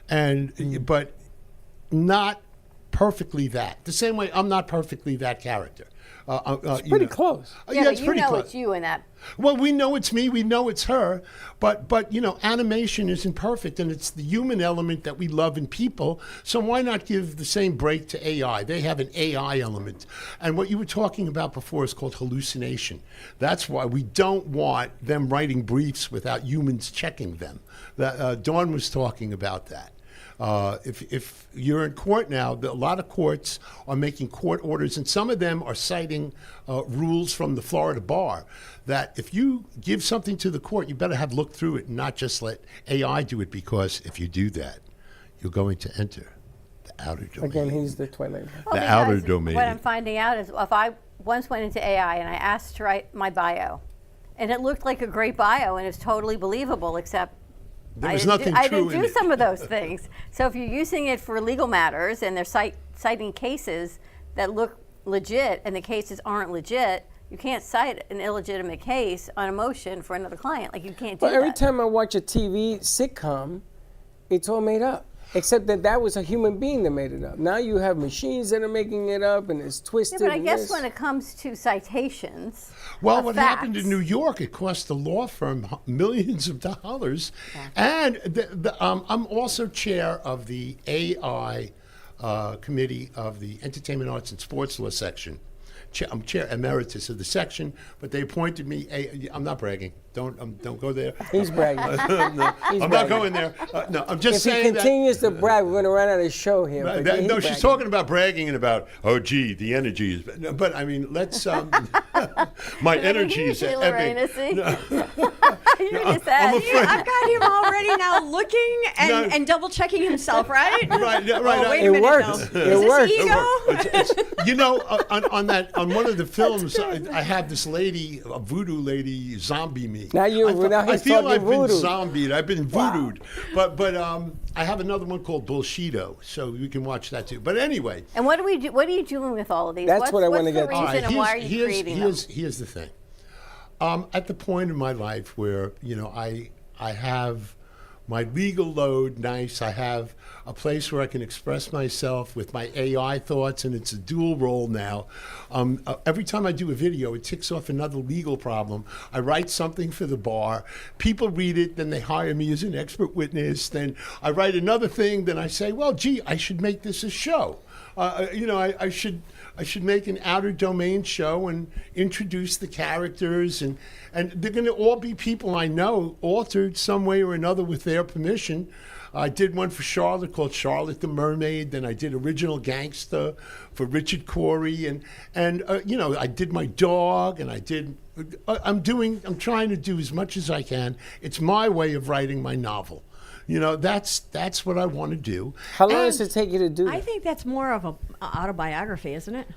[SPEAKER 5] but not perfectly that. The same way I'm not perfectly that character.
[SPEAKER 2] It's pretty close.
[SPEAKER 3] Yeah,
[SPEAKER 5] it's
[SPEAKER 3] but
[SPEAKER 5] pretty close.
[SPEAKER 3] It's you in that.
[SPEAKER 5] Well, we know it's me, we know it's her, but animation isn't perfect, and it's the human element that we love in people, so why not give the same break to AI? They have an AI element. And what you were talking about before is called hallucination. That's why we don't want them writing briefs without humans checking them. Dawn was talking about that. If you're in court now, a lot of courts are making court orders, and some of them are citing rules from the Florida bar that if you give something to the court, you better have looked through it and not just let AI do it, because if you do that, you're going to enter the outer domain.
[SPEAKER 2] Again, he's the twilight.
[SPEAKER 3] Well,
[SPEAKER 5] the outer domain.
[SPEAKER 3] What I'm finding out is if I once went into AI and I asked to write my bio, and it looked like a great bio and it's totally believable, except
[SPEAKER 5] there was nothing
[SPEAKER 3] I
[SPEAKER 5] true
[SPEAKER 3] didn't
[SPEAKER 5] in
[SPEAKER 3] do
[SPEAKER 5] it.
[SPEAKER 3] some of those things. So if you're using it for legal matters and they're citing cases that look legit and the cases aren't legit, you can't cite an illegitimate case on a motion for another client. Like, you can't do that.
[SPEAKER 2] Every time I watch a TV sitcom, it's all made up. Except that was a human being that made it up. Now you have machines that are making it up, and it's twisted.
[SPEAKER 3] Yeah, but I guess when it comes to citations,
[SPEAKER 5] well, what happened in New York, it cost the law firm millions of dollars. Yeah. And I'm also chair of the AI committee of the Entertainment, Arts, and Sports Law section. I'm chair emeritus of the section, but they appointed me. I'm not bragging. Don't go there.
[SPEAKER 2] He's bragging.
[SPEAKER 5] No, I'm not going there. No, I'm just saying that.
[SPEAKER 2] If he continues to brag, we're going to run out of show here.
[SPEAKER 5] No, she's talking about bragging and about, the energy is. But I mean, let's. My energy is epic.
[SPEAKER 3] Lorraina, see?
[SPEAKER 5] No.
[SPEAKER 4] I've got him already now looking and double checking himself, right?
[SPEAKER 5] Right.
[SPEAKER 4] Oh, wait a
[SPEAKER 2] it
[SPEAKER 4] minute,
[SPEAKER 2] works.
[SPEAKER 4] though.
[SPEAKER 2] It
[SPEAKER 4] Is
[SPEAKER 2] works.
[SPEAKER 4] this ego?
[SPEAKER 5] On one of the films, I have this lady, a voodoo lady, zombie me.
[SPEAKER 2] Now
[SPEAKER 5] I feel I've been
[SPEAKER 2] voodoo.
[SPEAKER 5] zombied. I've been voodooed. Wow. But I have another one called Bullshido, so you can watch that too. But anyway.
[SPEAKER 3] And what do we do? What are you doing with all of these?
[SPEAKER 2] That's what I want to get to.
[SPEAKER 3] What's the reason and why are you creating them?
[SPEAKER 5] Here's the thing. At the point in my life where I have my legal load nice. I have a place where I can express myself with my AI thoughts, and it's a dual role now. Every time I do a video, it ticks off another legal problem. I write something for the bar. People read it, then they hire me as an expert witness. Then I write another thing, then I say, well, gee, I should make this a show. I should make an outer domain show and introduce the characters, and they're going to all be people I know, altered some way or another with their permission. I did one for Charlotte called Charlotte the Mermaid. Then I did Original Gangsta for Richard Corey, and I did my dog, and I'm trying to do as much as I can. It's my way of writing my novel. That's what I want to do.
[SPEAKER 2] How long does it take you to do that?
[SPEAKER 4] I think that's more of an autobiography, isn't it?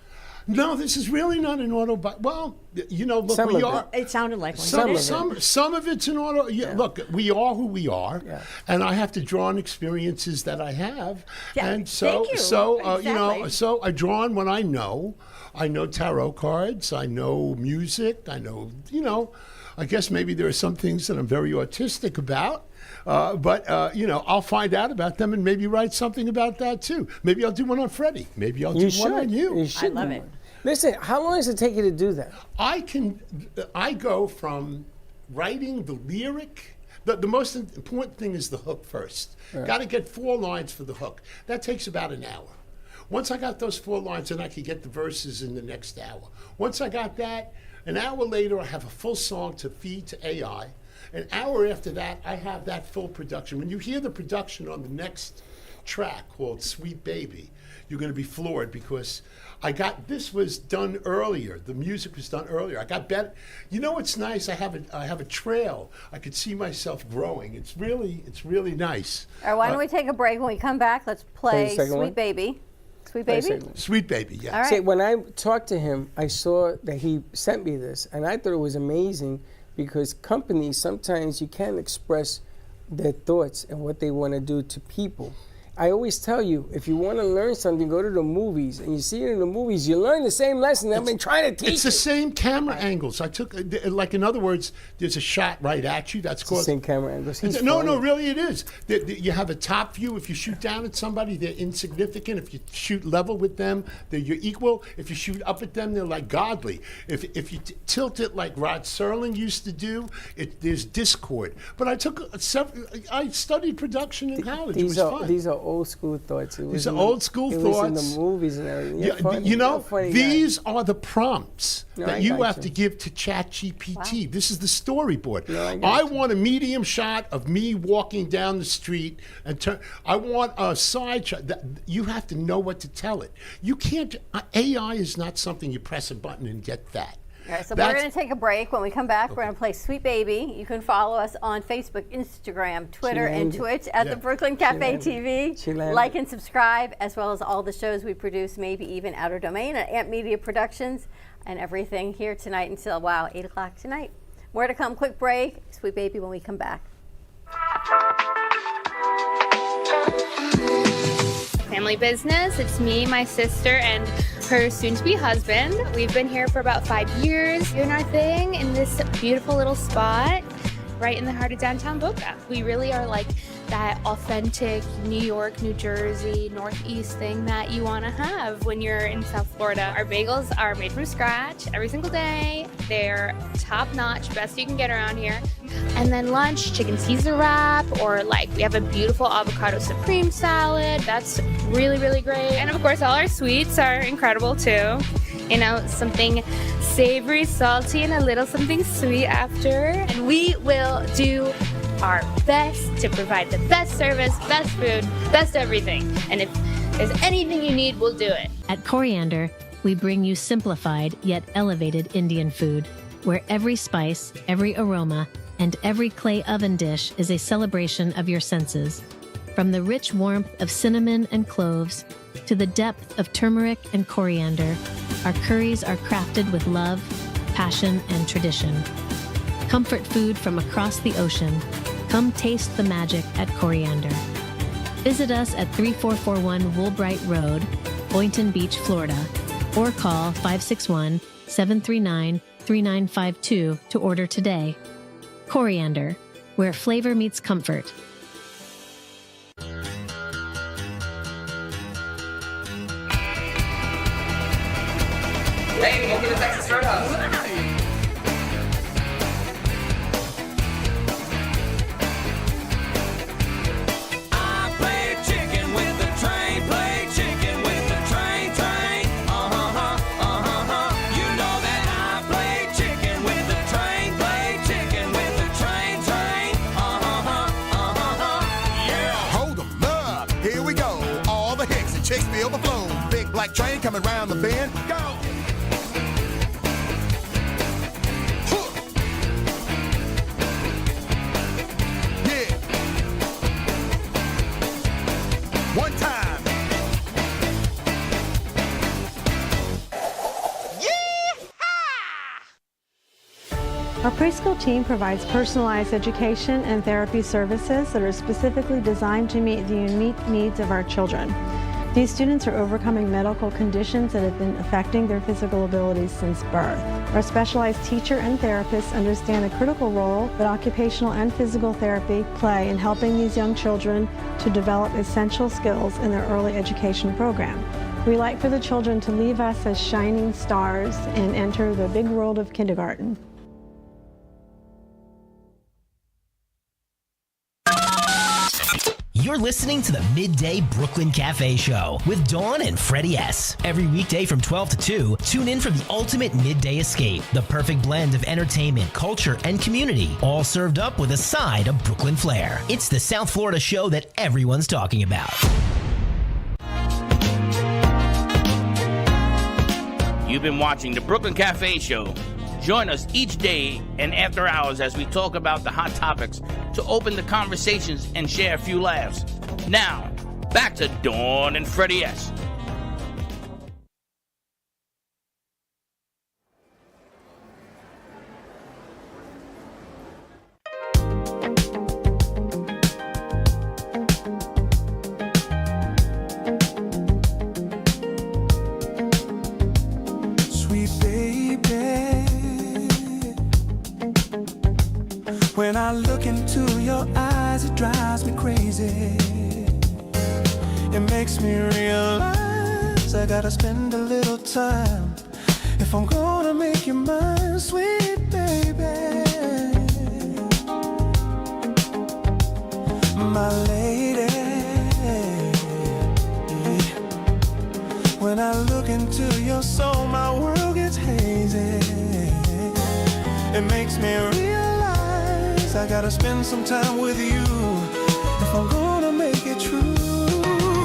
[SPEAKER 5] No, this is really not an autobiography. Well, look,
[SPEAKER 2] some
[SPEAKER 5] we
[SPEAKER 2] of
[SPEAKER 5] are.
[SPEAKER 4] It sounded like one.
[SPEAKER 5] Some of it's an auto. Yeah, look, we are who we are, and I have to draw on experiences that I have, and so I draw on what I know. I know tarot cards. I know music. I know. I guess maybe there are some things that I'm very autistic about. But I'll find out about them and maybe write something about that too. Maybe I'll do one on Freddie. Maybe I'll do one on you.
[SPEAKER 2] You should.
[SPEAKER 4] I love it.
[SPEAKER 2] Listen, how long does it take you to do that?
[SPEAKER 5] I go from writing the lyric. The most important thing is the hook first. Right. Got to get 4 lines for the hook. That takes about an hour. Once I got those 4 lines, then I could get the verses in the next hour. Once I got that, an hour later, I have a full song to feed to AI. An hour after that, I have that full production. When you hear the production on the next track called Sweet Baby, you're going to be floored because this was done earlier. The music was done earlier. I got better. What's nice? I have a trail. I could see myself growing. It's really nice.
[SPEAKER 3] All right, why don't we take a break? When we come back, let's play Sweet Baby. Sweet Baby?
[SPEAKER 5] Sweet Baby, yeah.
[SPEAKER 3] All right.
[SPEAKER 2] See, when I talked to him, I saw that he sent me this, and I thought it was amazing because companies, sometimes you can't express their thoughts and what they want to do to people. I always tell you, if you want to learn something, go to the movies. And you see it in the movies, you learn the same lesson I've been trying to teach.
[SPEAKER 5] It's the same camera angles. I took, in other words, there's a shot right at you. That's called...
[SPEAKER 2] the same camera angles.
[SPEAKER 5] No, really it is. You have a top view. If you shoot down at somebody, they're insignificant. If you shoot level with them, you're equal. If you shoot up at them, they're like godly. If you tilt it like Rod Serling used to do, there's discord. But I studied production in college. It was fun.
[SPEAKER 2] These are old school thoughts.
[SPEAKER 5] These are old school thoughts.
[SPEAKER 2] It was in the movies and everything.
[SPEAKER 5] These are the prompts that you have to give to ChatGPT. Wow. This is the storyboard. I want a medium shot of me walking down the street and I want a side shot. You have to know what to tell it. You can't. AI is not something you press a button and get that.
[SPEAKER 3] All right, so we're going to take a break. When we come back, we're going to play Sweet Baby. You can follow us on Facebook, Instagram, Twitter, and Twitch at the Brooklyn Cafe TV. Like and subscribe, as well as all the shows we produce, maybe even Outer Domain at Amp Media Productions, and everything here tonight until, 8 o'clock tonight. More to come. Quick break. Sweet Baby when we come back.
[SPEAKER 12] Family business. It's me, my sister, and her soon-to-be husband. We've been here for about 5 years doing our thing in this beautiful little spot right in the heart of downtown Boca. We really are like that authentic New York, New Jersey, Northeast thing that you want to have when you're in South Florida. Our bagels are made from scratch every single day. They're top-notch, best you can get around here. And then lunch, chicken Caesar wrap, or we have a beautiful avocado supreme salad. That's really, really great. And of course, all our sweets are incredible too. Something savory, salty, and a little something sweet after. And we will do our best to provide the best service, best food, best everything. And if there's anything you need, we'll do it.
[SPEAKER 13] At Coriander, we bring you simplified yet elevated Indian food, where every spice, every aroma, and every clay oven dish is a celebration of your senses. From the rich warmth of cinnamon and cloves to the depth of turmeric and coriander, our curries are crafted with love, passion, and tradition. Comfort food from across the ocean. Come taste the magic at Coriander. Visit us at 3441 Woolbright Road, Boynton Beach, Florida, or call 561-739-3952 to order today. Coriander, where flavor meets comfort.
[SPEAKER 14] train coming round the bend. Go! Yeah. One time.
[SPEAKER 15] Our preschool team provides personalized education and therapy services that are specifically designed to meet the unique needs of our children. These students are overcoming medical conditions that have been affecting their physical abilities since birth. Our specialized teacher and therapists understand the critical role that occupational and physical therapy play in helping these young children to develop essential skills in their early education program. We like for the children to leave us as shining stars and enter the big world of kindergarten.
[SPEAKER 6] You're listening to the Midday Brooklyn Cafe Show with Dawn and Freddie S. Every weekday from 12 to 2, tune in for the ultimate midday escape, the perfect blend of entertainment, culture, and community, all served up with a side of Brooklyn flair. It's the South Florida show that everyone's talking about.
[SPEAKER 1] You've been watching the Brooklyn Cafe Show. Join us each day and after hours as we talk about the hot topics to open the conversations and share a few laughs. Now, back to Dawn and Freddie S.
[SPEAKER 16] When I look into your eyes, it drives me crazy. It makes me realize I gotta spend a little time if I'm gonna make you mine, sweet baby. My lady, when I look into your soul, my world gets hazy. It makes me realize I gotta spend some time with you if I'm gonna make it true.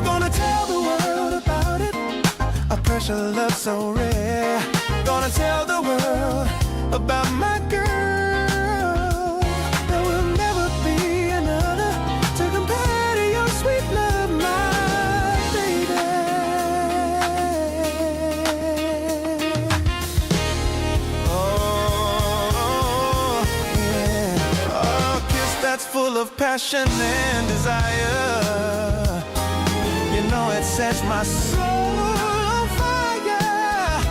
[SPEAKER 16] Gonna tell the world about it, our precious love so rare. Gonna tell the world about my girl. There will never be another to compare to your sweet love, my baby. That's full of passion and desire. You know it sets my soul on fire.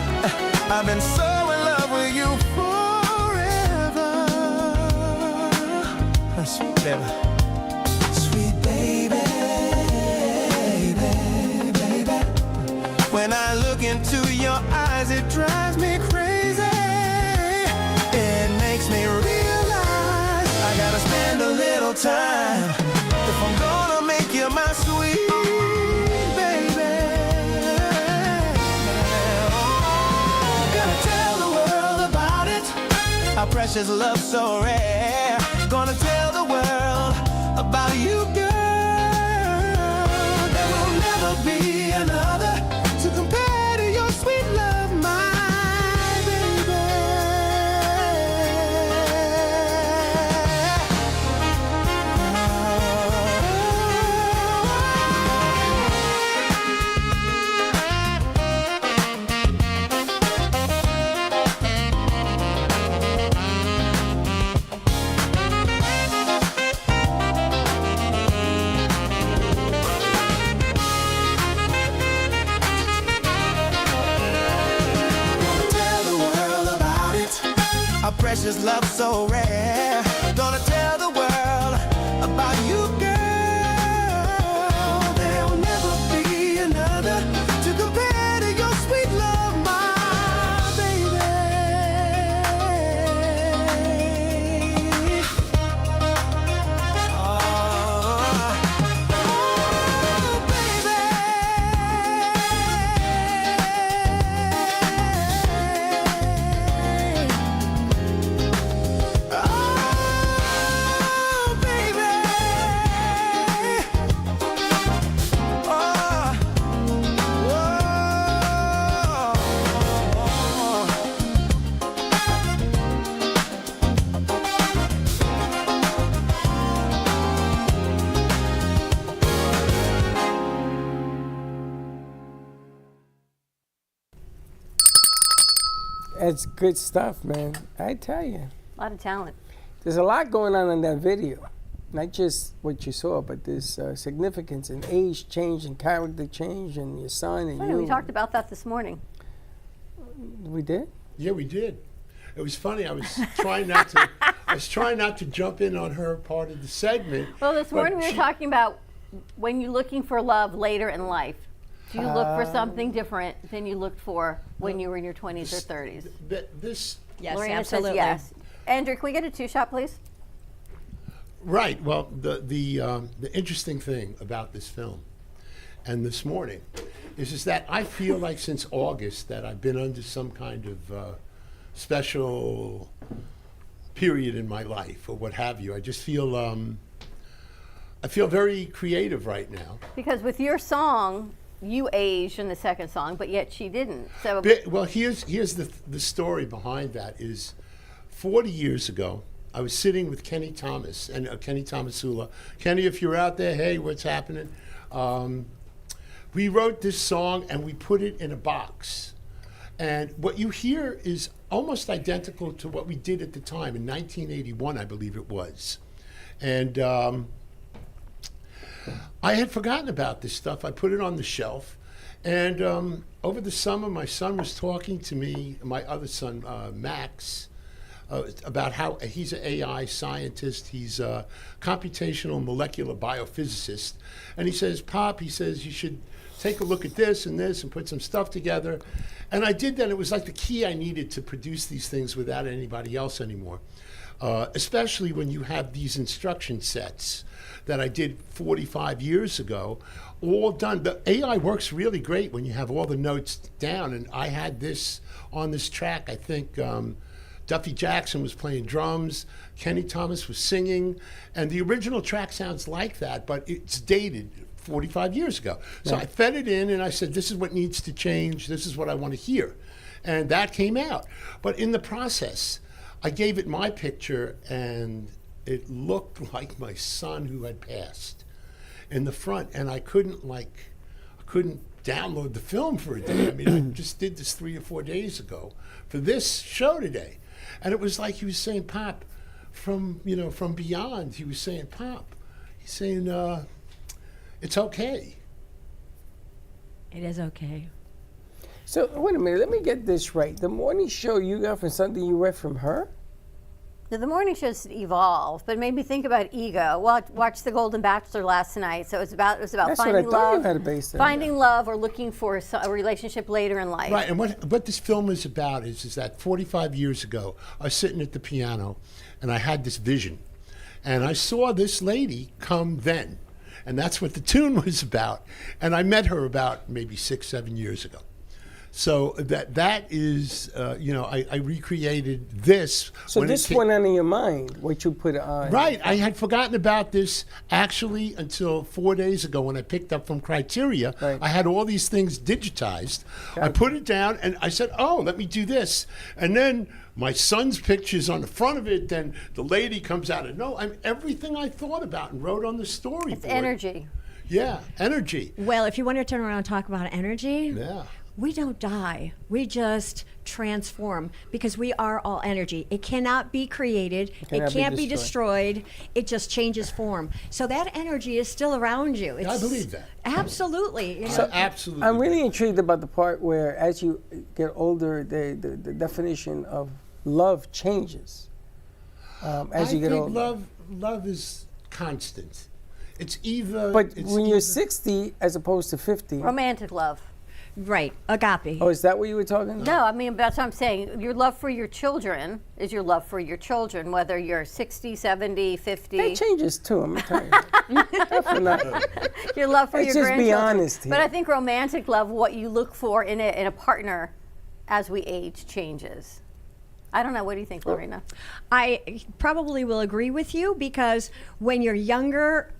[SPEAKER 16] I've been so in love with you forever. Sweet baby. Sweet baby, baby, baby. When I look into your eyes, it drives me crazy. It makes me realize I gotta spend a little time if I'm gonna make you my sweet baby. Gonna tell the world about it, our precious love so rare. Gonna tell the world about you, girl. There will never be another to compare to your sweet love, my baby. Our precious love so rare. Gonna tell the world about you, girl. There will never be another to compare to your sweet love, my baby.
[SPEAKER 2] That's good stuff, man. I tell you.
[SPEAKER 3] A lot of talent.
[SPEAKER 2] There's a lot going on in that video. Not just what you saw, but there's significance in age change and character change and your son and
[SPEAKER 3] Funny,
[SPEAKER 2] you.
[SPEAKER 3] we talked about that this morning.
[SPEAKER 2] We did?
[SPEAKER 5] Yeah, we did. It was funny. I was trying not to. I was trying not to jump in on her part of the segment.
[SPEAKER 3] Well, this
[SPEAKER 5] but
[SPEAKER 3] morning we were talking about when you're looking for love later in life. Do you look for something different than you looked for when you were in your 20s or 30s?
[SPEAKER 5] This.
[SPEAKER 4] Yes,
[SPEAKER 3] Lorena
[SPEAKER 4] absolutely.
[SPEAKER 3] says yes. Andrew, can we get a 2-shot, please?
[SPEAKER 5] Right. Well, the interesting thing about this film and this morning is that I feel like since August that I've been under some kind of special period in my life or what have you. I just feel I feel very creative right now.
[SPEAKER 3] Because with your song, you aged in the second song, but yet she didn't. So
[SPEAKER 5] Well, here's the story behind that is 40 years ago, I was sitting with Kenny Thomas and Kenny Thomasula. Kenny, if you're out there, hey, what's happening? We wrote this song and we put it in a box. And what you hear is almost identical to what we did at the time in 1981, I believe it was. And I had forgotten about this stuff. I put it on the shelf. And over the summer, my son was talking to me, my other son, Max, about how he's an AI scientist. He's a computational molecular biophysicist. And he says, Pop, he says, you should take a look at this and put some stuff together. And I did that. It was like the key I needed to produce these things without anybody else anymore, especially when you have these instruction sets that I did 45 years ago, all done. The AI works really great when you have all the notes down. And I had this on this track, I think, Duffy Jackson was playing drums, Kenny Thomas was singing, and the original track sounds like that, but it's dated 45 years ago. So I fed it in and I said, this is what needs to change, this is what I want to hear. And that came out. But in the process, I gave it my picture and it looked like my son who had passed in the front, and I couldn't download the film for a day. I mean, I just did this 3 or 4 days ago for this show today. And it was like he was saying, Pop, from beyond, he was saying, Pop, he's saying, it's okay.
[SPEAKER 4] It is okay.
[SPEAKER 2] So, wait a minute, let me get this right. The morning show you got from something you read from her?
[SPEAKER 3] the morning shows evolve, but it made me think about ego. Watched The Golden Bachelor last night, so it was about
[SPEAKER 2] That's
[SPEAKER 3] finding
[SPEAKER 2] what I thought
[SPEAKER 3] love,
[SPEAKER 2] you had a base on.
[SPEAKER 3] finding love, or looking for a relationship later in life.
[SPEAKER 5] Right, and what this film is about is that 45 years ago, I was sitting at the piano, and I had this vision, and I saw this lady come then, and that's what the tune was about. And I met her about maybe 6-7 years ago. So that is, I recreated this.
[SPEAKER 2] So this went on in your mind, what you put on.
[SPEAKER 5] Right. I had forgotten about this actually until 4 days ago when I picked up from Criteria.
[SPEAKER 2] Right.
[SPEAKER 5] I had all these things digitized. I put it down and I said, oh, let me do this. And then my son's picture's on the front of it. Then the lady comes out and everything I thought about and wrote on the storyboard.
[SPEAKER 3] It's energy.
[SPEAKER 5] Yeah, energy.
[SPEAKER 4] Well, if you want to turn around and talk about energy,
[SPEAKER 5] yeah.
[SPEAKER 4] We don't die. We just transform because we are all energy. It cannot be created. It can't be destroyed. It just changes form. So that energy is still around you.
[SPEAKER 5] I believe that.
[SPEAKER 4] Absolutely.
[SPEAKER 2] So
[SPEAKER 5] absolutely.
[SPEAKER 2] I'm really intrigued about the part where as you get older, the definition of love changes. As you get older.
[SPEAKER 5] Love is constant. It's either.
[SPEAKER 2] But when you're 60 as opposed to 50.
[SPEAKER 3] Romantic love.
[SPEAKER 4] Right, agape.
[SPEAKER 2] Oh, is that what you were talking about?
[SPEAKER 3] No, I mean, that's what I'm saying. Your love for your children is your love for your children, whether you're 60, 70, 50.
[SPEAKER 2] That changes too, I'm telling you. Definitely not.
[SPEAKER 3] Your love for
[SPEAKER 2] Let's
[SPEAKER 3] your
[SPEAKER 2] just
[SPEAKER 3] grandchildren.
[SPEAKER 2] be honest here.
[SPEAKER 3] But I think romantic love, what you look for in a partner as we age, changes. I don't know. What do you think, Laurina?
[SPEAKER 4] I probably will agree with you because when you're younger,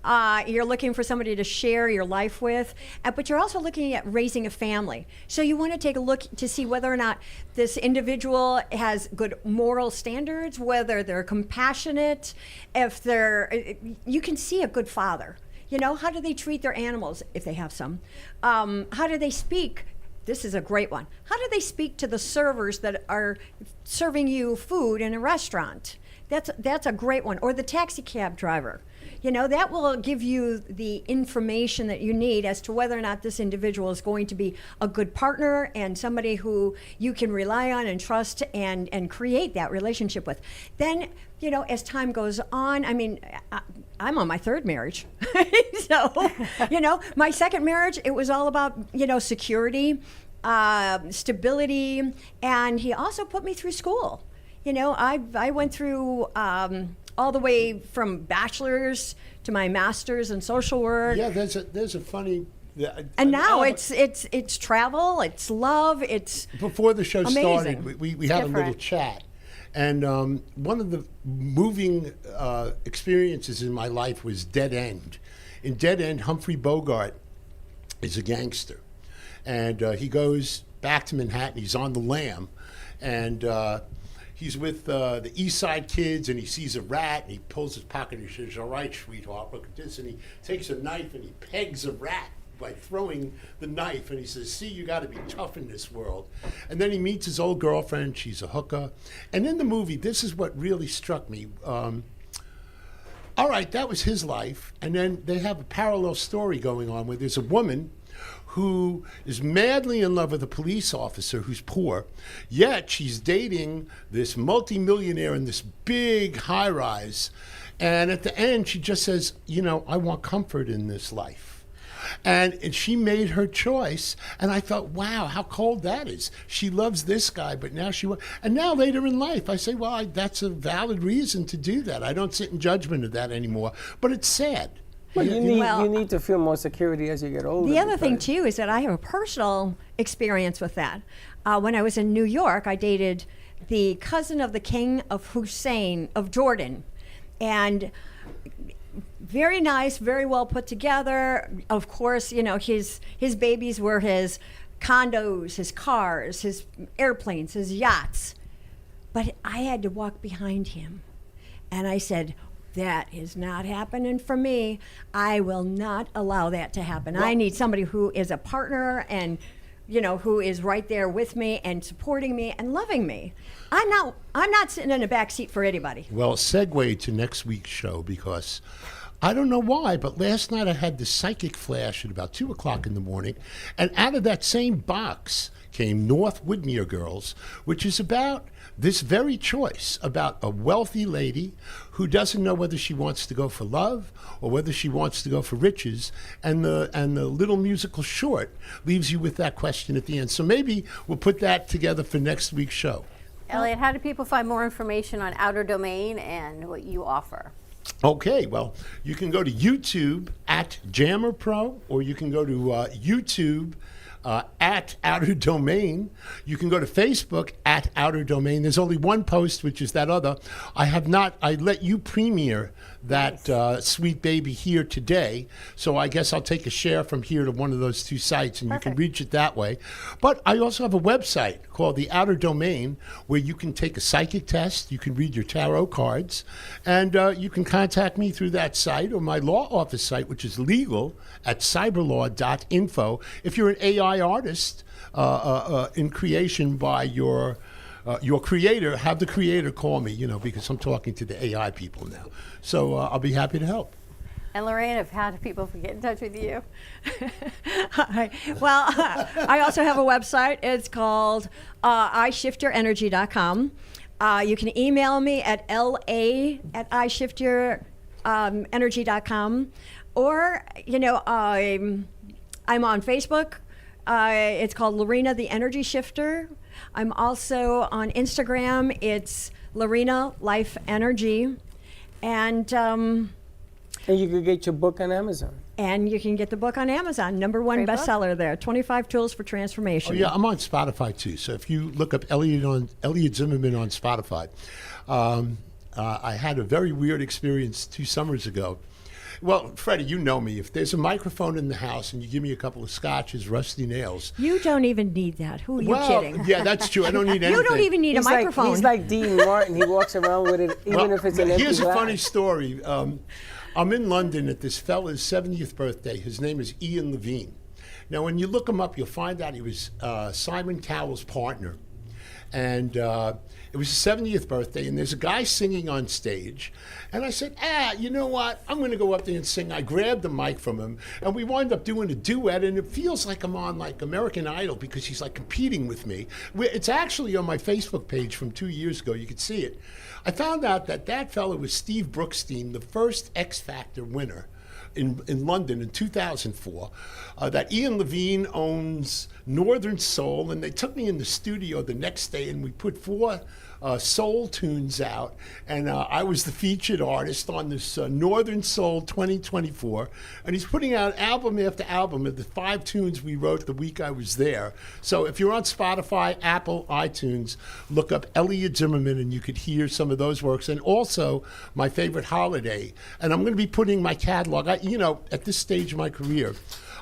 [SPEAKER 4] you're looking for somebody to share your life with, but you're also looking at raising a family. So you want to take a look to see whether or not this individual has good moral standards, whether they're compassionate, you can see a good father. You know, how do they treat their animals if they have some? How do they speak? this is a great one. How do they speak to the servers that are serving you food in a restaurant? That's a great one. Or the taxi cab driver. That will give you the information that you need as to whether or not this individual is going to be a good partner and somebody who you can rely on and trust and create that relationship with. Then, as time goes on, I'm on my third marriage. So, my second marriage, it was all about, security, stability, and he also put me through school. I went through all the way from bachelor's to my master's in social work.
[SPEAKER 5] Yeah, there's a funny.
[SPEAKER 4] And now it's travel, it's love, it's
[SPEAKER 5] before the show
[SPEAKER 4] amazing.
[SPEAKER 5] started, we had a little chat, and one of the moving experiences in my life was Dead End. In Dead End, Humphrey Bogart is a gangster, and he goes back to Manhattan. He's on the lam, and he's with the East Side kids, and he sees a rat, and he pulls his pocket, and he says, "All right, sweetheart, look at this." And he takes a knife, and he pegs a rat by throwing the knife, and he says, "See, you got to be tough in this world." And then he meets his old girlfriend. She's a hooker. And in the movie, this is what really struck me. All right, that was his life. And then they have a parallel story going on where there's a woman who is madly in love with a police officer who's poor, yet she's dating this multimillionaire in this big high-rise. And at the end, she just says, I want comfort in this life. And she made her choice, and I thought, wow, how cold that is. She loves this guy, but now and now later in life, I say, well, that's a valid reason to do that. I don't sit in judgment of that anymore, but it's sad.
[SPEAKER 2] Well, you need to feel more security as you get older.
[SPEAKER 4] The other thing, too, is that I have a personal experience with that. When I was in New York, I dated the cousin of the king of Hussein, of Jordan. And very nice, very well put together. Of course, his babies were his condos, his cars, his airplanes, his yachts. But I had to walk behind him. And I said, that is not happening for me. I will not allow that to happen. I need somebody who is a partner and, who is right there with me and supporting me and loving me. I'm not sitting in a back seat for anybody.
[SPEAKER 5] Well, segue to next week's show, because I don't know why, but last night I had this psychic flash at about 2 o'clock in the morning, and out of that same box came North Woodmere Girls, which is about this very choice, about a wealthy lady who doesn't know whether she wants to go for love or whether she wants to go for riches, and the little musical short leaves you with that question at the end. So maybe we'll put that together for next week's show.
[SPEAKER 3] Elliot, how do people find more information on Outer Domain and what you offer?
[SPEAKER 5] Okay, well, you can go to YouTube at Jammer Pro, or you can go to YouTube at Outer Domain. You can go to Facebook at Outer Domain. There's only one post, which is that other. I let you premiere that sweet baby here today, so I guess I'll take a share from here to one of those two sites, and you can reach it that way. But I also have a website called The Outer Domain, where you can take a psychic test, you can read your tarot cards, and you can contact me through that site or my law office site, which is legal at cyberlaw.info. If you're an AI artist in creation by your creator, have the creator call me, because I'm talking to the AI people now. So I'll be happy to help.
[SPEAKER 3] And Lorraine, how do people get in touch with you?
[SPEAKER 4] Well, I also have a website. It's called iShiftYourEnergy.com. You can email me at la@iShiftYourEnergy.com. Or, I'm on Facebook. It's called Laurina the Energy Shifter. I'm also on Instagram. It's Laurina Life Energy. And
[SPEAKER 2] you can get your book on Amazon.
[SPEAKER 4] And you can get the book on Amazon. #1
[SPEAKER 3] Great
[SPEAKER 4] bestseller there. 25 Tools for Transformation.
[SPEAKER 5] Oh, yeah, I'm on Spotify, too. So if you look up Elliot Zimmerman on Spotify, I had a very weird experience 2 summers ago. Well, Freddie, you know me. If there's a microphone in the house and you give me a couple of scotches, rusty nails.
[SPEAKER 4] You don't even need that. Who are you kidding?
[SPEAKER 5] Yeah, that's true. I don't need anything.
[SPEAKER 4] You don't even need a microphone.
[SPEAKER 2] He's like Dean Martin. He walks around with it, even if it's an empty
[SPEAKER 5] Here's a
[SPEAKER 2] glass.
[SPEAKER 5] funny story. I'm in London at this fella's 70th birthday. His name is Ian Levine. Now, when you look him up, you'll find out he was Simon Cowell's partner. And it was his 70th birthday, and there's a guy singing on stage. And I said, you know what? I'm going to go up there and sing. I grabbed the mic from him, and we wind up doing a duet, and it feels like I'm on, like, American Idol because he's, like, competing with me. It's actually on my Facebook page from 2 years ago. You can see it. I found out that fellow was Steve Brookstein, the first X Factor winner in London in 2004, that Ian Levine owns Northern Soul, and they took me in the studio the next day, and we put 4 soul tunes out, and I was the featured artist on this Northern Soul 2024, and he's putting out album after album of the 5 tunes we wrote the week I was there. So if you're on Spotify, Apple, iTunes, look up Elliot Zimmerman, and you could hear some of those works, and also my favorite holiday. And I'm going to be putting my catalog. At this stage of my career,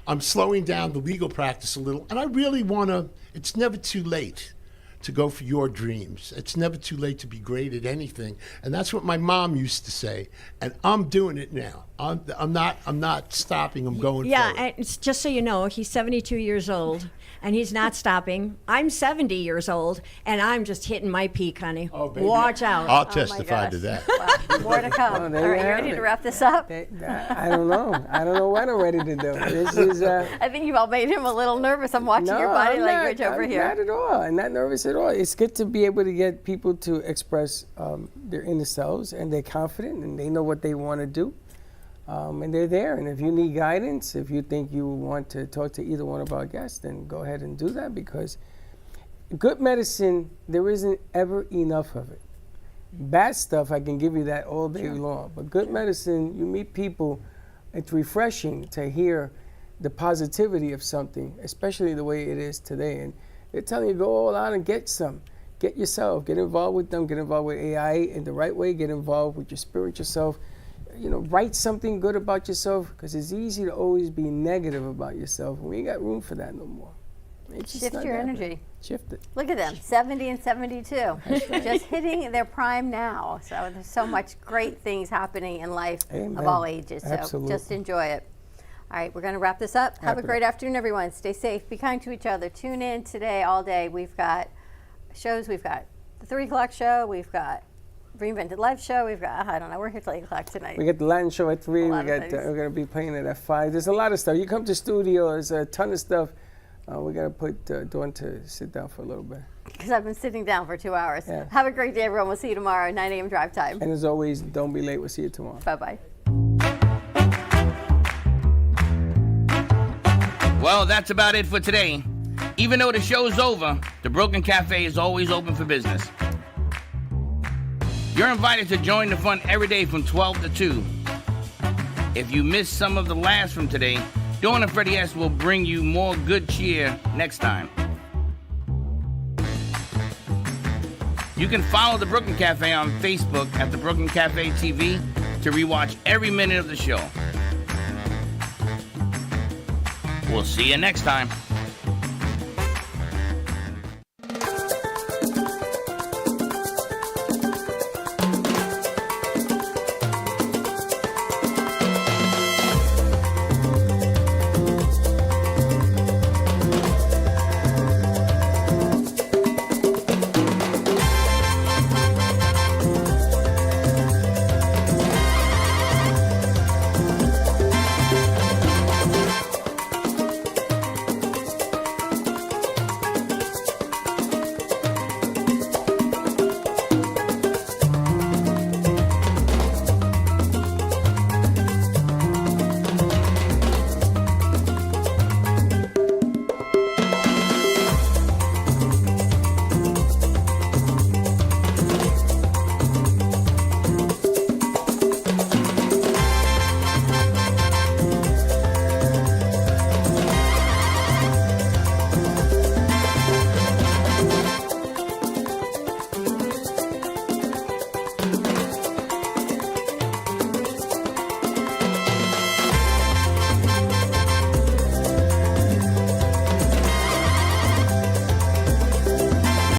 [SPEAKER 5] I'm slowing down the legal practice a little, and I really want to. It's never too late to go for your dreams. It's never too late to be great at anything, and that's what my mom used to say. And I'm doing it now. I'm not stopping. I'm going.
[SPEAKER 4] Yeah,
[SPEAKER 5] forward.
[SPEAKER 4] and it's just so you know, he's 72 years old, and he's not stopping. I'm 70 years old, and I'm just hitting my peak, honey.
[SPEAKER 5] Oh, baby.
[SPEAKER 4] Watch out.
[SPEAKER 5] I'll testify to that.
[SPEAKER 3] Well, more to come. All right, you ready to wrap this up?
[SPEAKER 2] I don't know. I don't know what I'm ready to do. This is.
[SPEAKER 3] I think you've all made him a little nervous. I'm watching your body language over here.
[SPEAKER 2] Not at all. I'm not nervous at all. It's good to be able to get people to express their inner selves, and they're confident, and they know what they want to do. And they're there. And if you need guidance, if you think you want to talk to either one of our guests, then go ahead and do that, because good medicine, there isn't ever enough of it. Bad stuff, I can give you that all day long. But good medicine, you meet people, it's refreshing to hear the positivity of something, especially the way it is today. And they're telling you, go all out and get some. Get yourself, get involved with them, get involved with AI in the right way, get involved with your spirit yourself. Write something good about yourself, because it's easy to always be negative about yourself. We ain't got room for that no more.
[SPEAKER 3] Shift your energy.
[SPEAKER 2] Shift it.
[SPEAKER 3] Look at them, 70 and 72, just hitting their prime now. So there's so much great things happening in life of all ages. So
[SPEAKER 2] Absolutely.
[SPEAKER 3] Just enjoy it. All right, we're going to wrap this up. Have a great afternoon, everyone. Stay safe. Be kind to each other. Tune in today all day. We've got shows. We've got the 3 o'clock show. We've got Reinvented Life show. We've got, I don't know, we're here till 8 o'clock tonight.
[SPEAKER 2] We got the Latin show at 3. We're going to be playing it at 5. There's a lot of stuff. You come to studio, there's a ton of stuff. We got to put Dawn to sit down for a little bit.
[SPEAKER 3] Because I've been sitting down for 2 hours.
[SPEAKER 2] Yeah.
[SPEAKER 3] Have a great day, everyone. We'll see you tomorrow, 9 a.m. drive time.
[SPEAKER 2] And as always, don't be late. We'll see you tomorrow.
[SPEAKER 3] Bye-bye.
[SPEAKER 1] Well, that's about it for today. Even though the show's over, the Brooklyn Cafe is always open for business. You're invited to join the fun every day from 12 to 2. If you missed some of the laughs from today, Dawn and Freddy S. will bring you more good cheer next time. You can follow the Brooklyn Cafe on Facebook at the Brooklyn Cafe TV to rewatch every minute of the show. We'll see you next time.